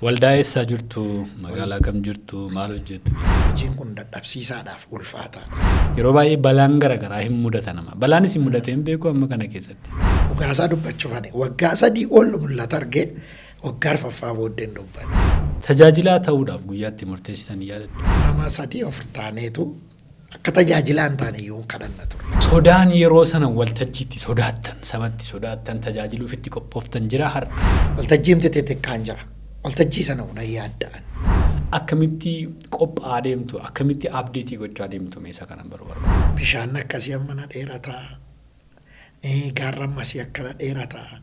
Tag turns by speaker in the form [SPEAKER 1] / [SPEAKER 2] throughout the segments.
[SPEAKER 1] Waldaa eessaa jirtu magaalaa kam jirtu maal hojjettu?
[SPEAKER 2] Hojiin kun dadhabsiisaadhaaf ulfaataadha.
[SPEAKER 1] Yeroo baay'ee balaan garaagaraa hin mudata nama. Balaanis hin mudateen beeku amma kana keessatti.
[SPEAKER 2] Dhugaasaa dubbachuuf ani waggaa 3 ol mul'ata argee waggaa arfaffaa booddeen dubbanne.
[SPEAKER 1] Tajaajilaa ta'uudhaaf guyyaatti murteessitan yaadattu.
[SPEAKER 2] Nama 3 of taaneetu akka tajaajilaa hin taane iyyuu kadhanna turre.
[SPEAKER 1] Sodaan yeroo sana waltajjiitti sodaattan sabatti sodaattan tajaajiluuf itti qophooftan jira har'a.
[SPEAKER 2] Waltajjiimti xixiqqaan jira. Waltajjii sana una yaadda'an.
[SPEAKER 1] Akkamitti qophaa deemtu akkamitti abdeetii gochaa deemtu meeshaa kana barbaadu.
[SPEAKER 2] Bishaan akkasii ammana dheerataa. Gaarran masii akkana dheerataa.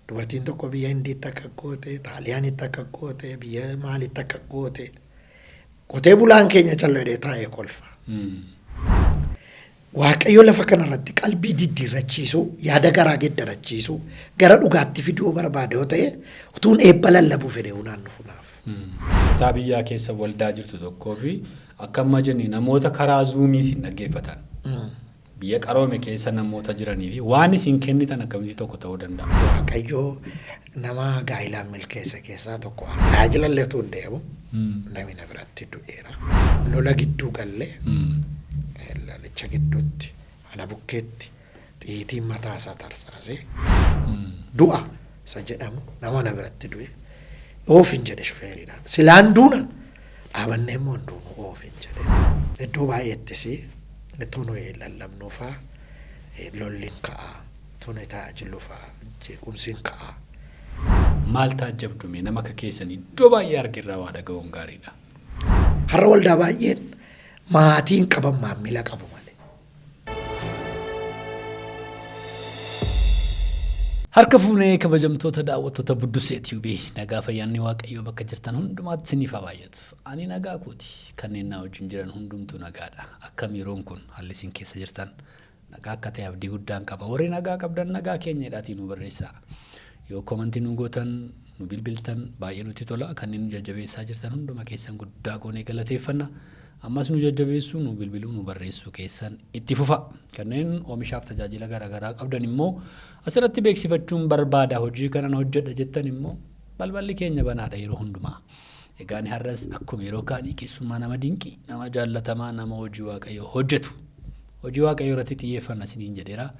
[SPEAKER 2] Dubartiin tokko biyya Hindiitti akka goote, Xaaliyaanitti akka goote, biyya maalitti akka goote. Qotee bulaan keenya callee taa'ee kolfa. Waaqayyo lafa kanarratti qalbii diddiirrachiisu, yaada garaa geddarachiisu, gara dhugaatti fiduu barbaade yoo ta'e, utuun eebba lallabuu fedhe hunaan dhufunaaf.
[SPEAKER 1] Kutaa biyyaa keessa waldaa jirtu tokkoo fi akka amma jenni namoota karaa zuumii isin dhaggeeffatan. Biyya qaroome keessa namoota jiranii fi waan isin kennitan akkamitti tokko ta'uu danda'a.
[SPEAKER 2] Waaqayyo nama gaa'ilaan milkeessa keessaa tokko tajaajila illee tuun deemu namni na biratti du'eera. Lola gidduu gallee lalicha gidduutti ana bukkeetti xiitiin mataa isaa tarsaasee du'a isa jedhamu nama na biratti du'e oofin jedhe shufeeriidhaan. Silaan duuna dhaabannee immoo duunu oofin jedhe. Iddoo baay'eettis itti nuyi lallabnuufaa lolliin ka'aa tuni tajaajiluufaa jeequmsiin ka'aa.
[SPEAKER 1] Maal taajjabdume nama akka keessan iddoo baay'ee argirraa waa dhaga'uun gaariidha.
[SPEAKER 2] Har'a waldaa baay'een maatiin qaban maamila qabu malee.
[SPEAKER 1] Harka fuunee kabajamtoota daawwattoota Buddusee TV nagaa fayyaanni waaqayyoo bakka jirtan hundumaatti isiniif haa baay'atu. Ani nagaa kooti kanneen na wajjin jiran hundumtuu nagaadha. Akkam yeroon kun haalli isin keessa jirtan nagaa akka ta'e abdii guddaan qaba. Warri nagaa qabdan nagaa keenyadhaatiin nu barreessaa. Yoo komantii nu gootan nu bilbiltan baay'ee nutti tola. Kanneen nu jajjabeessaa jirtan hunduma keessan guddaa goonee galateeffanna. Ammas nu jajjabeessuu nu bilbiluu nu barreessuu keessan itti fufa. Kanneen oomishaaf tajaajila garaagaraa qabdan immoo asirratti beeksifachuun barbaada hojii kana hojjedha jettan immoo balballi keenya banaadha yeroo hundumaa. Egaan har'as akkuma yeroo kaanii keessummaa nama dinqii nama jaallatamaa nama hojii waaqayyoo hojjetu. Hojii waaqayyoo irratti xiyyeeffannaa isiniin jedheera.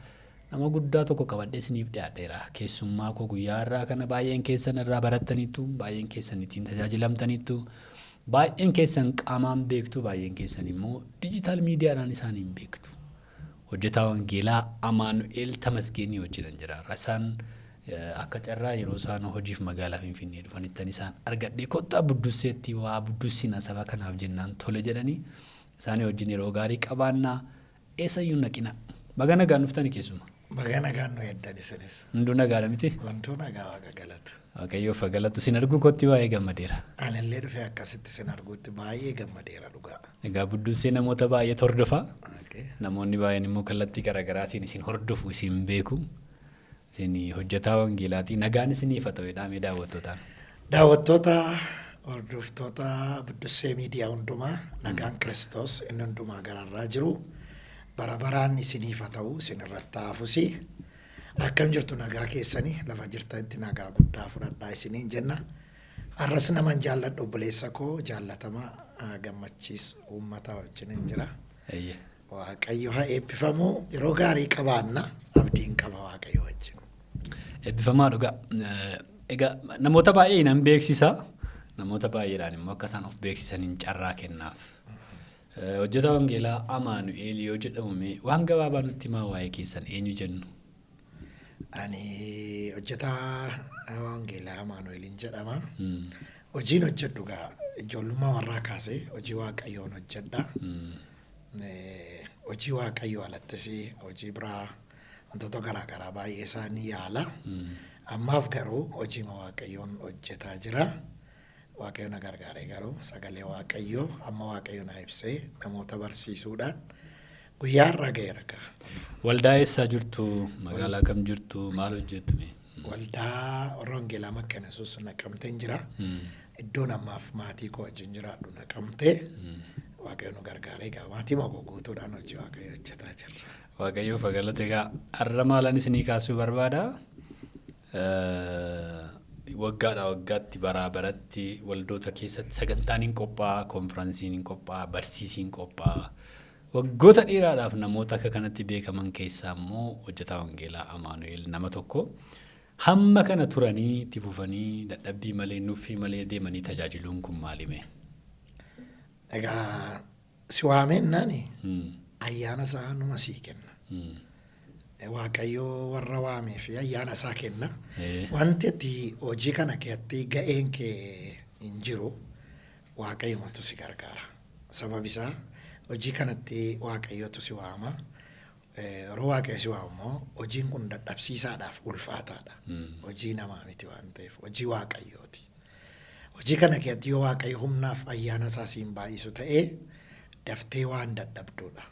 [SPEAKER 1] Nama guddaa tokko qabadhee isiniif dhiyaadheera. Keessummaa koo guyyaa har'aa kana baay'een keessan irraa barattaniitu, baay'een keessan ittiin tajaajilamtaniitu, baay'een keessan qaamaan beektu, baay'een keessan immoo diijitaal miidiyaadhaan isaaniin beektu. Hojjetaa Wangeelaa Amaanu'eel Tamasgeenii wajjin jira. Rasaan akka carraa yeroo isaan hojiif magaalaa Finfinnee dhufanittan isaan argadhee kottaa Budduseetti waa Buddusiin saba kanaaf jennaan tole jedhanii isaanii wajjin yeroo gaarii qabaannaa eessayyuu naqina. Baga nagaan dhuftani keessuma.
[SPEAKER 2] Baga nagaan nu eeddan isinis.
[SPEAKER 1] Hunduu nagaadha miti?
[SPEAKER 2] Wantuu nagaa waaqa galatu.
[SPEAKER 1] Waaqayyoof galatu sin arguu kootti baay'ee gammadeera.
[SPEAKER 2] Anillee dhufee akkasitti sin arguutti baay'ee gammadeera dhugaa.
[SPEAKER 1] Egaa Buddusee namoota baay'ee hordofaa. Namoonni baay'een immoo kallattii garaagaraatiin isin hordofu isin beeku. Isin hojjetaa Wangeelaatii nagaan isiniif haa ta'u jedhamee daawwattootaan.
[SPEAKER 2] Daawwattoota hordoftoota Buddusee miidiyaa hundumaa nagaan Kiristoos inni hundumaa gararraa jiru. Barabaraan isiniif haa ta'u isin irratti haafusi. Akkam jirtu nagaa keessanii lafa jirtanitti nagaa guddaa fudhadhaa isiniin jenna. Har'as naman jaalladhu obboleessa koo jaallatama gammachiisu uummata wajjin jira. Waaqayyo haa eebbifamu yeroo gaarii qabaanna abdiin qaba waaqayyo wajjin.
[SPEAKER 1] Eebbifamaa dhugaa. Egaa namoota baay'ee nan beeksisa. Namoota baay'eedhaan immoo akka isaan of beeksisaniin carraa kennaaf. Hojjetaa Wangeelaa Amaanu'eel yoo jedhamu waan gabaabaa nutti himaa waa'ee keessan eenyu jennu?
[SPEAKER 2] Ani hojjetaa Wangeelaa Amaanu'eeliin jedhama. Hojiin hojjedhu gaa ijoollummaa warraa kaasee hojii waaqayyoon hojjedha. Hojii waaqayyoo alattis hojii biraa wantoota garaagaraa baay'ee isaanii yaala. Ammaaf garuu hojii waaqayyoon hojjetaa jira. Waaqayyo na gargaaree garuu sagalee waaqayyoo amma waaqayyo na ibsee namoota barsiisuudhaan guyyaa irra ga'eera.
[SPEAKER 1] Waldaa eessaa jirtu? Magaalaa kam jirtu? Maal hojjettu?
[SPEAKER 2] Waldaa Wangeelaa Makkana Yesuus Naqamteen jira. Iddoon ammaaf maatii koo wajjin jiraadhu Naqamtee. Waaqayyo nu gargaaree egaa maatii moo guutuudhaan hojii waaqayyo hojjetaa jirra.
[SPEAKER 1] Waaqayyoof galata. Egaa har'a maalan isinii kaasuu barbaada? waggaadhaa waggaatti baraa baratti waldoota keessatti sagantaan hin qophaa'a, konfiraansiin hin qophaa'a, barsiisiin qophaa'a. Waggoota dheeraadhaaf namoota akka kanatti beekaman keessaa immoo hojjetaa wangeelaa Amaanu'eel nama tokko hamma kana turanii itti fufanii dadhabbii malee nuffii malee deemanii tajaajiluun kun maalime?
[SPEAKER 2] Egaa si waameennaani ayyaana isaa numa sii kenna. Waaqayyoo warra waamee fi ayyaana isaa kenna. Wanti ati hojii kana keessatti ga'een kee hin jiru waaqayyoomatu si gargaara. Sababi isaa hojii kanatti waaqayyootu si waama. Yeroo waaqayyo si waamu hojiin kun dadhabsiisaadhaaf ulfaataadha. Hojii namaa miti waan ta'eef hojii waaqayyooti. Hojii kana keessatti yoo waaqayyo humnaaf ayyaana isaa siin baay'isu ta'ee daftee waan dadhabduudha.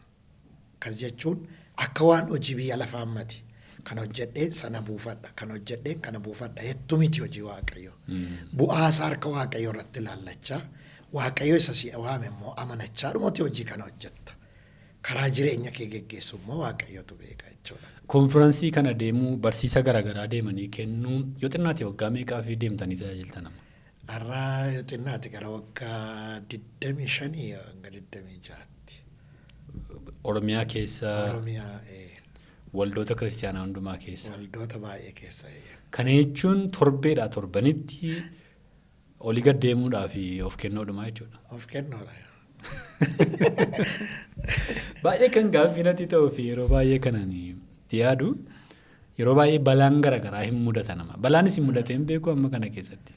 [SPEAKER 2] Kas jechuun akka waan hojii biyya lafaa miti. Kan hojjedhee sana buufadha. Kan hojjedhee kana buufadha. Hedduu miti hojii waaqayyo. Bu'aa isaa harka waaqayyo irratti ilaallachaa. Waaqayyo isa si waame immoo amanachaa dhumatti hojii kana hojjetta. Karaa jireenya kee geggeessu immoo waaqayyotu beeka jechuudha.
[SPEAKER 1] Konfiraansii kana deemuu barsiisa garaagaraa deemanii kennuu yoo xinnaate waggaa meeqaa fi deemtanii tajaajiltan amma?
[SPEAKER 2] Har'aa yoo xinnaate gara waggaa 25 hanga 26tti.
[SPEAKER 1] Oromiyaa keessa.
[SPEAKER 2] Oromiyaa.
[SPEAKER 1] Waldoota kiristaanaa hundumaa keessa.
[SPEAKER 2] Waldoota baay'ee keessa.
[SPEAKER 1] Kana jechuun torbeedhaa torbanitti olii gad deemuudhaa fi of kennuudhumaa jechuudha.
[SPEAKER 2] Of kennuudha.
[SPEAKER 1] Baay'ee kan gaaffii natti ta'uu fi yeroo baay'ee kanan itti yaadu yeroo baay'ee balaan garaagaraa hin mudata nama. Balaanis hin mudatee hin beeku amma kana keessatti.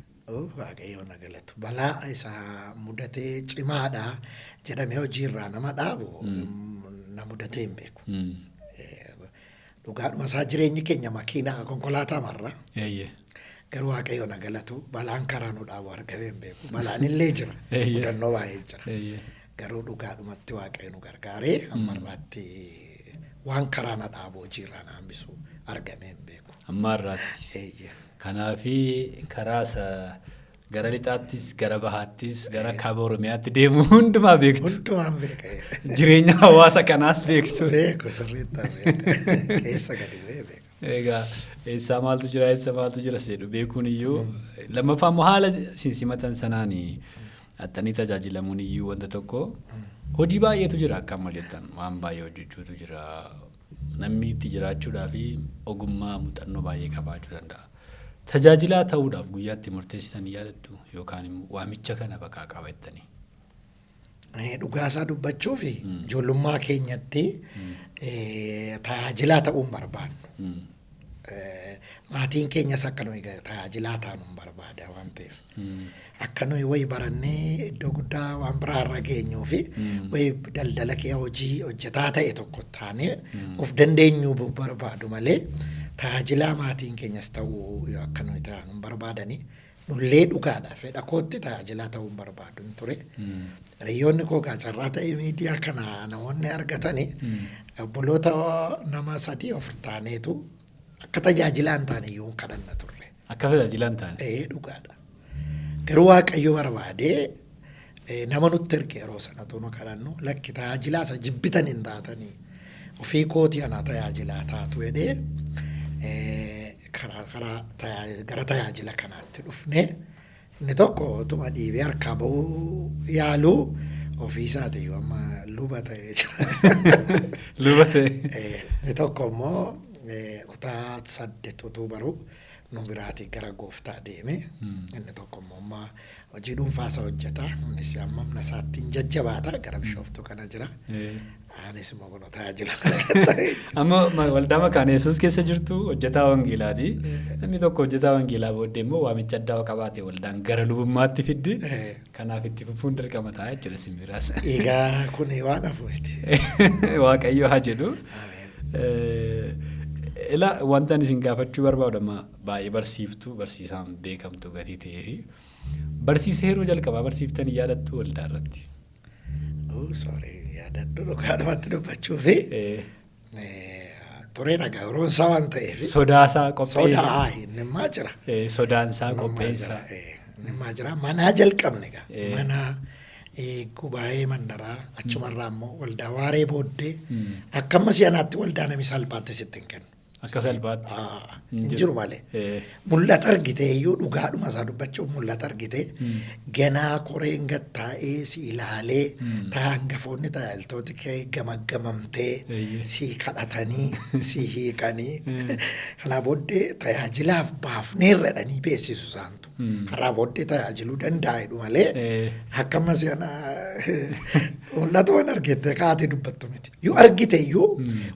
[SPEAKER 2] Waaqayyo na galatu. Balaa isa mudatee cimaadha jedhamee hojiirraa nama dhaabu na mudatee hin beeku. Dhugaadhuma isaa jireenyi keenya makiinaa konkolaataa marra. Garuu waaqayyo na galatu balaan karaa nu dhaabu argamee hin beeku. Balaan illee jira. Mudannoo baay'ee jira. Garuu dhugaadhumatti waaqayyo nu gargaaree ammarraatti waan karaa na dhaabu hojiirraa na hambisu argamee hin beeku.
[SPEAKER 1] Ammarraatti. Kanaafi karaa gara lixaattis gara bahaattis gara kaaba Oromiyaatti deemu hundumaa beektu.
[SPEAKER 2] Hundumaan beeka.
[SPEAKER 1] Jireenya hawaasa kanaas beektu.
[SPEAKER 2] Beeku sirriitti beeka. Keessa gadi beeka.
[SPEAKER 1] Egaa eessaa maaltu jira eessa maaltu jira jedhu beekuun iyyuu lammaffaa immoo haala simsimatan sanaan attanii tajaajilamuun iyyuu wanta tokko hojii baay'eetu jira akka amma jettan waan baay'ee hojjechuutu jira. Namni itti jiraachuudhaa fi ogummaa muuxannoo baay'ee qabaachuu danda'a. Tajaajilaa ta'uudhaaf guyyaatti murteessitanii yaadattu yookaan immoo waamicha kana bakka qabattanii.
[SPEAKER 2] Dhugaasaa dubbachuu fi ijoollummaa keenyatti tajaajilaa ta'uun barbaannu. Maatiin keenyas akka nuyi tajaajilaa ta'uun barbaada waan ta'eef. Akka nuyi wayi barannee iddoo guddaa waan biraa irra geenyuu fi wayi daldala kee hojii hojjetaa ta'e tokko taanee of dandeenyuu barbaadu malee tajaajilaa maatiin keenyas ta'uu akka nuyi ta'an barbaadanii nullee dhugaadha fedha kootti tajaajilaa ta'uu barbaadu ture. Hiriyoonni koo carraa ta'ee miidiyaa kana namoonni argatanii obboloota nama 3 of taaneetu akka tajaajilaan taane iyyuu kadhanna turre.
[SPEAKER 1] Akka tajaajilaan taane?
[SPEAKER 2] Dhugaadha. Garuu waaqayyo barbaadee nama nutti erge yeroo sanatu nu kadhannu lakki tajaajilaa isa jibbitan hin taatanii ofii kootii ana tajaajilaa taatu jedhee gara tajaajila kanaatti dhufne inni tokko utuma dhiibee harkaa bahuu yaalu ofii isaati amma luba ta'ee jira.
[SPEAKER 1] Luba ta'e.
[SPEAKER 2] Inni tokko immoo kutaa 8 utuu baruu nu biraati gara gooftaa deeme. Inni tokko immoo hojii dhuunfaasa hojjeta. Innis amma humna isaatiin jajjabaata gara bishooftuu kana jira. Anis immoo kun tajaajila kana
[SPEAKER 1] amma waldaa makaana Yesuus keessa jirtu hojjetaa wangeelaati. Namni tokko hojjetaa wangeelaa booddee immoo waamicha addaa qabaate waldaan gara lubummaatti fiddi. Kanaaf itti fufuun dirqama ta'a jechuudha simbiraas.
[SPEAKER 2] Egaa kun waan hafuuti.
[SPEAKER 1] Waaqayyo haa jedhu. Ila wanta isin gaafachuu barbaadama baay'ee barsiiftuu barsiisaan beekamtu gatii ta'ee barsiisa yeroo jalqabaa barsiiftan yaadattu waldaa irratti.
[SPEAKER 2] Yaadadhu dhugaadhumatti dubbachuu fi turee nagaa yeroon isaa waan ta'eef.
[SPEAKER 1] Sodaasaa qopheessa.
[SPEAKER 2] Sodaa inni jira.
[SPEAKER 1] Sodaansaa qopheessa.
[SPEAKER 2] Inni jira manaa jalqabne egaa manaa gubaa'ee mandaraa achumarraa immoo waldaa waaree booddee akka amma si'anaatti waldaa namni salphaatti sitti hin kennu.
[SPEAKER 1] Akka salphaatti.
[SPEAKER 2] Hin jiru malee. Mul'ata argitee iyyuu dhugaadhuma isaa dubbachuuf mul'ata argitee ganaa koreen gattaa'ee si ilaalee hangafoonni tajaajiltooti kee gamaggamamtee si kadhatanii si hiikanii kanaa booddee tajaajilaaf baafneerradhanii beeksisu isaantu. Har'aa booddee tajaajiluu danda'edhu malee akkamas mul'ata waan argite kaatee dubbattu miti. Yoo argite iyyuu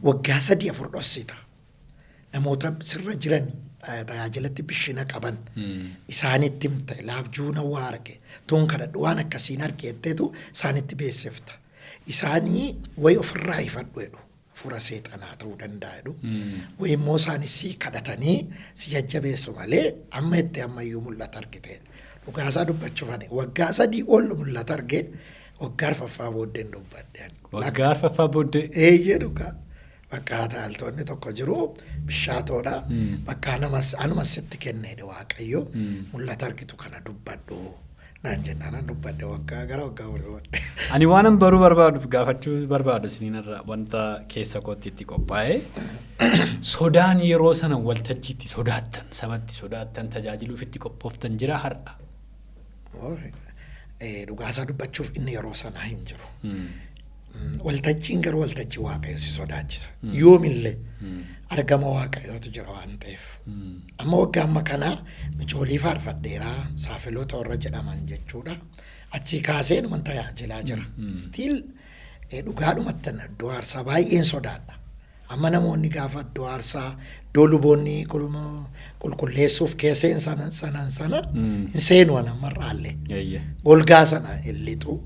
[SPEAKER 2] waggaa 3-4 dhossita. Namoota sirra jiran tajaajilatti bishina qaban isaanitti himta laabjuuna waa arge tuun kadhadhu waan akkasiin argeetteetu isaanitti beeksifta. Isaanii wayi ofirraa ifadhu jedhu fura seexanaa ta'uu danda'a jedhu wayi immoo isaanis si kadhatanii si jajjabeessu malee amma itti ammayyuu mul'ata argite. Dhugaasaa dubbachuuf ani waggaa 3 ol mul'ata arge waggaa 4 booddee dubbadde.
[SPEAKER 1] Waggaa 4 booddee?
[SPEAKER 2] Eeyyee dhugaa. Bakka tajaajiltoonni tokko jiru bishaatoodha. Bakka anumas sitti kennedha Waaqayyo mul'ata argitu kana dubbadhu naan jennaan dubbadde waggaa gara waggaa waliin.
[SPEAKER 1] Ani waanan baruu barbaaduuf gaafachuu barbaadu isiniinarraa wanta keessa kootti itti qophaa'e sodaan yeroo sana waltajjiitti sodaattan sabatti sodaattan tajaajiluuf itti qophooftan jira har'a.
[SPEAKER 2] Dhugaasaa dubbachuuf inni yeroo sana hin jiru. Waltajjiin garuu waltajjii Waaqayyo si sodaachisa. Yoomillee argama Waaqayyootu jira waan ta'eef. Amma waggaa amma kanaa micoolii faarfadheeraa saafiloota warra jedhaman jechuudha. Achii kaasee dhuman tajaajilaa jira. Stiil dhugaadhumatti iddoo aarsaa baay'een sodaadha. Amma namoonni gaafa iddoo aarsaa iddoo luboonni qulqulleessuuf keesseen sana hin seenu namarraallee. Golgaa sana hin lixu.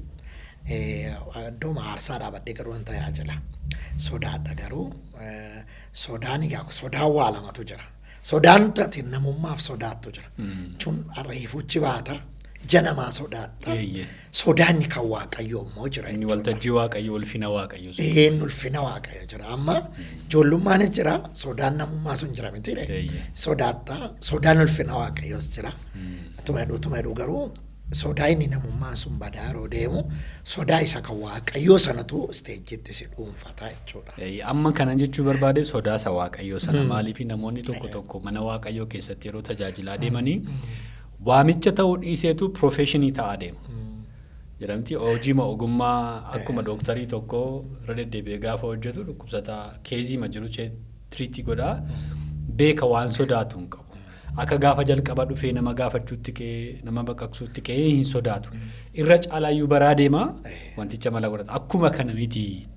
[SPEAKER 2] Iddoo aarsaa dhaabadhee garuu nan tajaajila. Sodaadha garuu sodaa waa lamatu jira. Sodaan tati namummaaf sodaattu jira. Chun reefuchi baata ija namaa sodaatta. Sodaanni kan Waaqayyoo immoo jira.
[SPEAKER 1] Inni waltajjii Waaqayyoo ulfina Waaqayyoo.
[SPEAKER 2] Ulfina Waaqayyoo jira. Amma ijoollummaanis jira sodaan namummaa sun jira miti. Sodaatta sodaan ulfina Waaqayyoos jira. Tuma jedhu garuu sodaa inni namummaan sun badaa yeroo deemu sodaa isa kan Waaqayyoo sanatu isteejiitti si dhuunfata jechuudha.
[SPEAKER 1] Amma kana jechuu barbaade sodaa isa Waaqayyoo sana maaliif namoonni tokko mana Waaqayyoo keessatti yeroo tajaajilaa deemanii waamicha ta'uu dhiiseetu professionii ta'aa deemu. Jedhamti hojiima ogummaa akkuma dooktarii tokko irra deddeebi'ee gaafa hojjetu dhukkubsataa keeziima jiru tiriitii godhaa beeka waan sodaatu hin qabu. Akka gaafa jalqaba dhufee nama gaafachuutti ka'ee nama baqaqsuutti ka'ee hin sodaatu. Irra caalaayyuu baraa deemaa wanticha mala godhata. Akkuma kana miti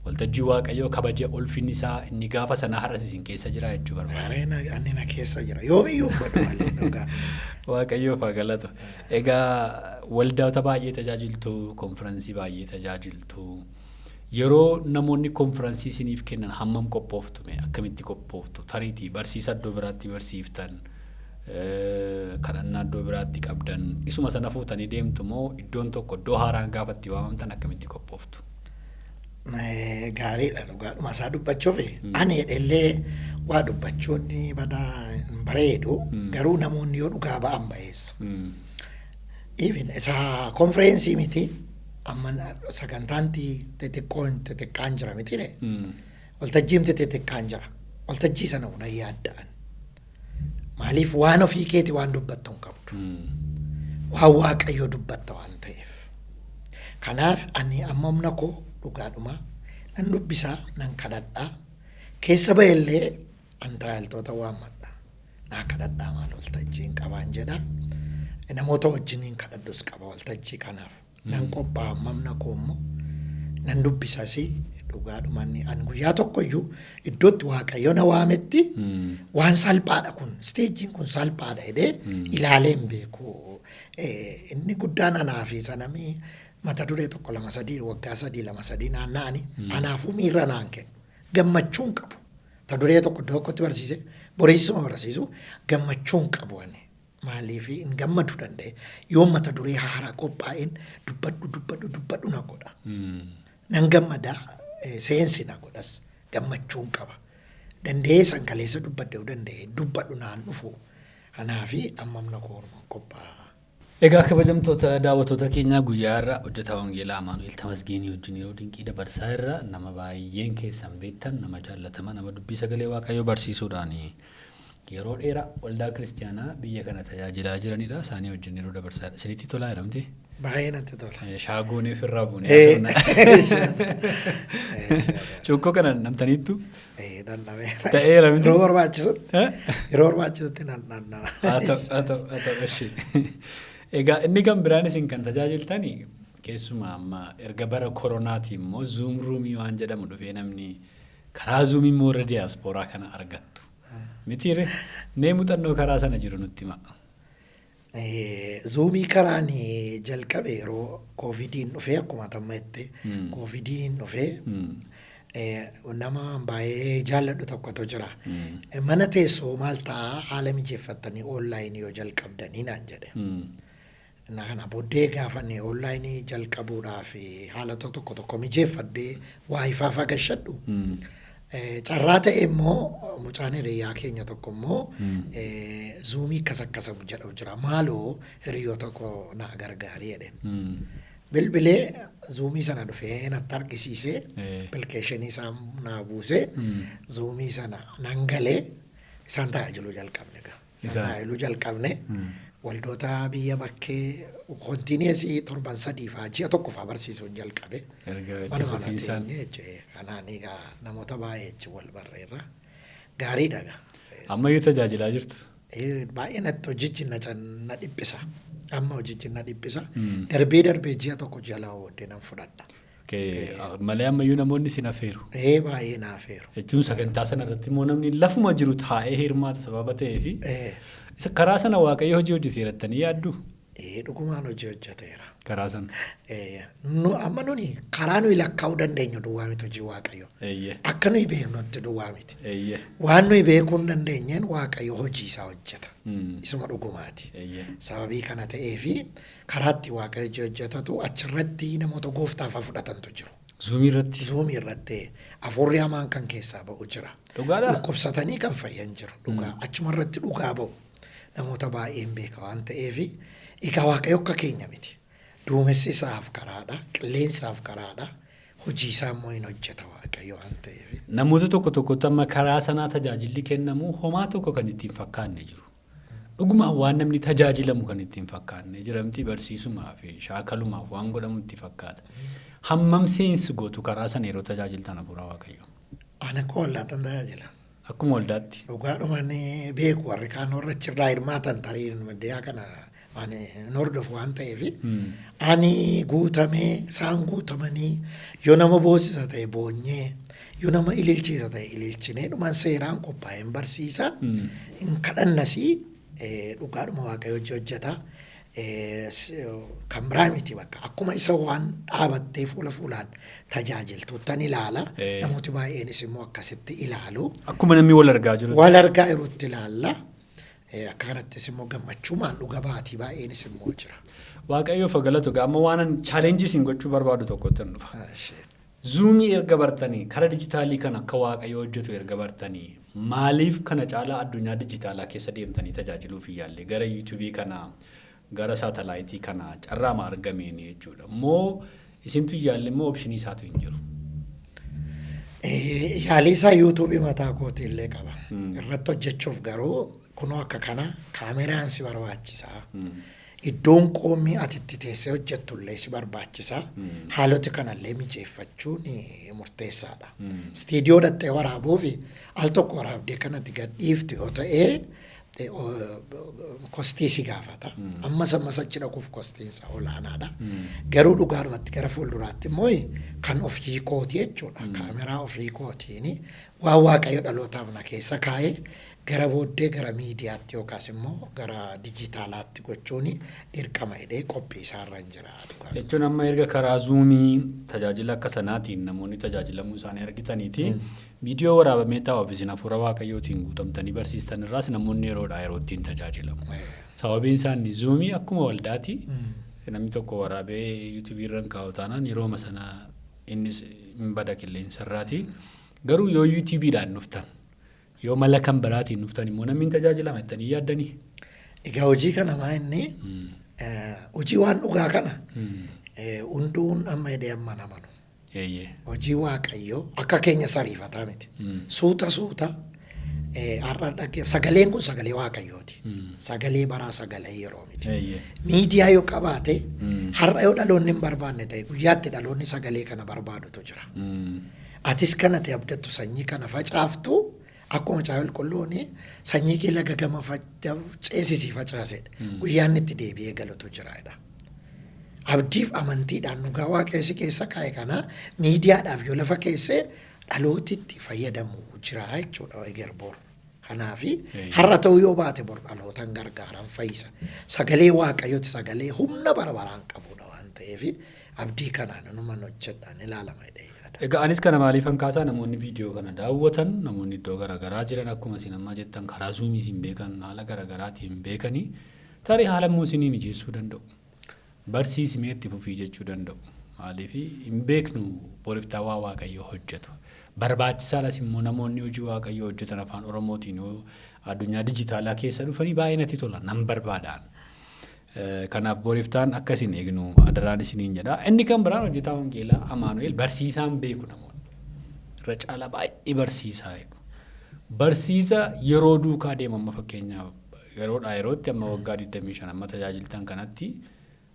[SPEAKER 1] waltajjii Waaqayyoo kabaja ulfinni isaa inni gaafa sana har'as isin keessa jira jechuu barbaada.
[SPEAKER 2] Ani na keessa jira. Yoomiyyuu godhu malee dhugaa.
[SPEAKER 1] Waaqayyoof haa galatu. Egaa waldaota baay'ee tajaajiltu, konfiraansii baay'ee tajaajiltu. Yeroo namoonni konfiraansii isiniif kennan hammam qophooftu akkamitti qophooftu tariitii barsiisa iddoo biraatti barsiiftan kadhannaa iddoo biraatti qabdan isuma sana fuutanii deemtu moo iddoon tokko iddoo haaraan gaafatti waamamtan akkamitti qophooftu?
[SPEAKER 2] Gaariidha dhugaadhuma isaa dubbachuuf ani illee waa dubbachuun bareedu garuu namoonni yoo dhugaa ba'an bayeessa. Even isa konfiraansii miti. Amma sagantaanti xixiqqaan jira miti dha. Waltajjiimti xixiqqaan jira. Waltajjii sana una yaadda'an. Maaliif waan ofii keeti waan dubbattu hin qabdu. Waan Waaqayyoo dubbatta waan ta'eef. Kanaaf ani amma humna koo dhugaadhuma nan dubbisaa nan kadhadhaa. Keessa ba'ellee an tajaajiltoota waammadha. Naa kadhadhaa maal waltajjiin qabaan jedha. Namoota wajjiniin kadhadhus qaba waltajjii kanaaf. Nan qophaa'a mamna koo immoo nan dubbisasi dhugaadhumanni an guyyaa tokkoyyuu iddootti Waaqayyo na waametti waan salphaadha kun isteejiin kun salphaadha jedhee ilaalee hin beeku. Inni guddaan anaa fi sanamii mata duree tokko 2-3 waggaa 3-2-3 naanna'anii anaafuu miirra naan kennu gammachuun qabu. Mata duree tokko tokkotti barsiise boreessuma barsiisu gammachuun qabu ani. Maaliif hin gammaduu danda'e yoo mata duree haaraa qophaa'een dubbadhu na godha. Nan gammadaa seensi na godhas gammachuun qaba. Danda'ee sankaleessa dubbadhuu danda'e dubbadhu naan dhufu. Kanaafi ammamna koorma qophaa'a.
[SPEAKER 1] Egaa kabajamtoota daawwattoota keenyaa guyyaa irraa hojjetaa wangeelaa Amaanu'eel Tamasgeenii wajjin yeroo dinqii dabarsaa irra nama baay'een keessan beektan nama jaallatamaa nama dubbii sagalee Waaqayyoo barsiisuudhaan yeroo dheeraa waldaa kiristaanaa biyya kana tajaajilaa jiranidha. Isaanii wajjin yeroo dabarsaa isinitti tolaa jedhamti.
[SPEAKER 2] Baay'ee natti tola.
[SPEAKER 1] Shaagoonii ofirraa buunee cuukkoo kana namtaniittu
[SPEAKER 2] Dandameera.
[SPEAKER 1] ta'eera miti.
[SPEAKER 2] Yeroo barbaachisutti nannama.
[SPEAKER 1] Haa ta'u. Egaa inni kan biraan isin kan tajaajiltani keessumaa amma erga bara koronaatii immoo zuum ruumii waan jedhamu dhufee namni karaa zuumii immoo irra diyaaspooraa kana argattu. Mitiire mee muuxannoo karaa sana jiru nutti hima.
[SPEAKER 2] Zuumii karaan jalqabe yeroo koovidiin dhufee akkuma tammaatti koovidiin dhufee nama baay'ee jaalladhu tokkotu jira. Mana teessoo maal ta'a haala mijeeffattanii onlaayinii yoo jalqabdanii naan jedhe. Kana booddee gaafanne onlaayinii jalqabuudhaaf haala tokko mijeeffadhee waa ifaaf agashadhu. Carraa ta'e immoo mucaan hiriyaa keenya tokko immoo zuumii akkas jedhu jira. Maaloo hiriyyoo tokko na gargaari jedhe. Bilbilee zuumii sana dhufee natti argisiisee appilikeeshinii isaa naa buusee zuumii sana nan galee isaan tajaajiluu jalqabne. Tajaajiluu jalqabne waldoota biyya bakkee kontiineesii 7 fa'aa ji'a tokko fa'aa barsiisuun jalqabe. Kanaan egaa namoota baay'ee wal barreerra gaariidha.
[SPEAKER 1] Ammayyuu tajaajilaa jirtu?
[SPEAKER 2] Baay'ee natti hojichi na dhiphisa. Amma hojichi na dhiphisa. Darbee ji'a tokko jalaa booddee nan fudhadha.
[SPEAKER 1] Malee ammayyuu namoonni si affeeru.
[SPEAKER 2] Baay'ee na affeeru.
[SPEAKER 1] Jechuun sagantaa sana irratti immoo namni lafuma jiru taa'ee hirmaata sababa ta'eefi karaa sana Waaqayyo hojii hojjeteerattanii yaaddu?
[SPEAKER 2] Dhugumaan hojii hojjeteera.
[SPEAKER 1] Karaa sana.
[SPEAKER 2] Amma nuni karaa nuyi lakkaa'uu dandeenyu duwwaa miti hojii Waaqayyo. Akka nuyi beeknutti duwwaa miti. Waan nuyi beekuu hin dandeenyeen Waaqayyo hojii isaa hojjeta. Isuma dhugumaati. Sababii kana ta'eefi karaatti Waaqayyo hojii hojjetatu achirratti namoota gooftaaf fudhatantu jiru. Zuumii irratti afurri hamaan kan keessaa ba'u jira.
[SPEAKER 1] Dhugaadhaa?
[SPEAKER 2] Dhukkubsatanii kan fayyan jiru. Dhugaa achuma irratti dhugaa ba'u. Namoota baay'een beeka waan ta'eefi egaa Waaqayyo akka keenya miti. Duumessi isaaf karaadha, qilleensaaf karaadha. Hojii isaa immoo hin hojjeta Waaqayyo waan ta'eef.
[SPEAKER 1] Namoota tokkotti amma karaa sanaa tajaajilli kennamu homaa tokko kan ittiin fakkaanne jiru. Dhugumaan waan namni tajaajilamu kan ittiin fakkaanne jiramti barsiisumaa fi shaakalumaaf waan godhamu itti fakkaata. Hammam seensi gootu karaa sana yeroo tajaajiltan hafuura Waaqayyo?
[SPEAKER 2] Ana koo wallaatan tajaajila.
[SPEAKER 1] Akkuma waldaatti?
[SPEAKER 2] Dhugaadhumaan beeku warri kaan warra achirraa hirmaatan tarii maddeeyaa kana ani nordof waan ta'eef ani guutamee isaan guutamanii yoo nama boosisa ta'e boonyee yoo nama ililchiisa ta'e ililchinee dhumaan seeraan qophaa'een barsiisa hin kadhannasii dhugaadhuma Waaqayyo hojjeta. Kan biraa miti bakka akkuma isa waan dhaabattee fuulaan tajaajiltuuttan ilaala. Namooti baay'eenis immoo akkasitti ilaalu.
[SPEAKER 1] Akkuma namni wal argaa jiru.
[SPEAKER 2] Wal argaa jirutti ilaalla. Akka kanattis immoo gammachuumaan dhuga baatii baay'eenis immoo jira.
[SPEAKER 1] Waaqayyoof galatu amma waan chaalenjii isin gochuu barbaadu tokkotti dhufa. Zuumii erga bartanii karaa dijitaalii kan akka Waaqayyo hojjetu erga bartanii maaliif kana caalaa addunyaa dijitaalaa keessa deemtanii tajaajiluuf yaalle gara yuutuubii kana gara saatalaayitii kana carraama argameen jechuudha. Moo isintu yaalle immoo opshinii isaatu hin jiru?
[SPEAKER 2] Yaalii isaa yuutuubii mataa kootii illee qaba. Irratti hojjechuuf garuu kunoo akka kana kaameraan si barbaachisaa. Iddoon qoomii ati itti teessee hojjettullee si barbaachisaa. Haaloti kanallee mijeeffachuun murteessaadha. Istiidiyoo dhattee waraabuuf al tokko waraabdee kanatti gadhiiftu yoo ta'ee kostii si gaafata. Ammas achi dhaquuf kostiinsa olaanaadha. Garuu dhugaadhumatti gara fuulduraatti immoo kan ofii kootii jechuudha. Kaameraa ofii kootiin waan Waaqayyo dhalootaaf na keessa kaa'ee gara booddee gara miidiyaatti yookaas immoo gara dijitaalaatti gochuun dirqama hidhee qophii isaarra hin jira.
[SPEAKER 1] Jechuun amma erga karaa zuumii tajaajila akka sanaatiin namoonni tajaajilamuu isaanii argitaniiti viidiyoo waraabamee taa'uuf isin hafuura Waaqayyootiin guutamtanii barsiistan irraas namoonni yeroodhaa yerootiin tajaajilamu. Sababiin isaanii zuumii akkuma waldaati namni tokko waraabee yuutuubii irra kaa'u taanaan yerooma sana innis hin bada qilleensa irraati. Garuu yoo yuutuubiidhaan dhuftan yoo mala kan biraatiin dhuftan immoo namni tajaajilama jettanii yaaddanii?
[SPEAKER 2] Egaa hojii kana maa inni hojii waan dhugaa kana hunduun amma edee amma namanu. Hojii waaqayyoo akka keenya sariifataa miti. Suuta har'a dhaggeef sagaleen kun sagalee waaqayyooti. Sagalee baraa sagalee yeroo miti. Miidiyaa yoo qabaate har'a yoo dhaloonni hin barbaanne ta'e guyyaatti dhaloonni sagalee kana barbaadutu jira. Atis kanatti abdattu sanyii kana facaaftu akkuma caawil qulqulluu sanyii kee laga gama ceesisii facaasedha. Guyyaan itti deebi'ee galutu jiraadha. Abdiif amantiidhaan dhugaa waaqessi keessa kaa'e kana miidiyaadhaaf yoo lafa keessee dhalootitti fayyadamu jira jechuudha eger bor. Kanaafi har'a ta'uu yoo baate bor dhalootan gargaaran fayyisa. Sagalee waaqayyooti sagalee humna barbaraan qabudha waan ta'eef abdii kanaan numan hojjedhaan ilaalama jedhee.
[SPEAKER 1] Egaa anis kana maaliifan kaasaa namoonni viidiyoo kana daawwatan namoonni iddoo garaagaraa jiran akkuma isin amma jettan karaa zuumii hin beekan haala garaagaraatiin beekanii tarii haala immoo isinii mijeessuu danda'u. Barsiisimee itti fufii jechuu danda'u. Maaliif hin beeknu booriftaa waa waaqayyoo hojjetu. Barbaachisaadhas immoo namoonni hojii waaqayyoo hojjetan afaan Oromootiin addunyaa dijitaalaa keessa dhufanii baay'ee natti tola nan barbaadaan. Kanaaf booriftaan akkasiin eegnu adaraan isiniin jedha. Inni kan biraan hojjetaa wangeelaa Amaanu'eel barsiisaan beeku namoonni. Irra caalaa baay'ee barsiisaa jedhu. Barsiisa yeroo duukaa deemamma fakkeenyaaf yeroodhaa yerootti amma waggaa 25 amma tajaajiltan kanatti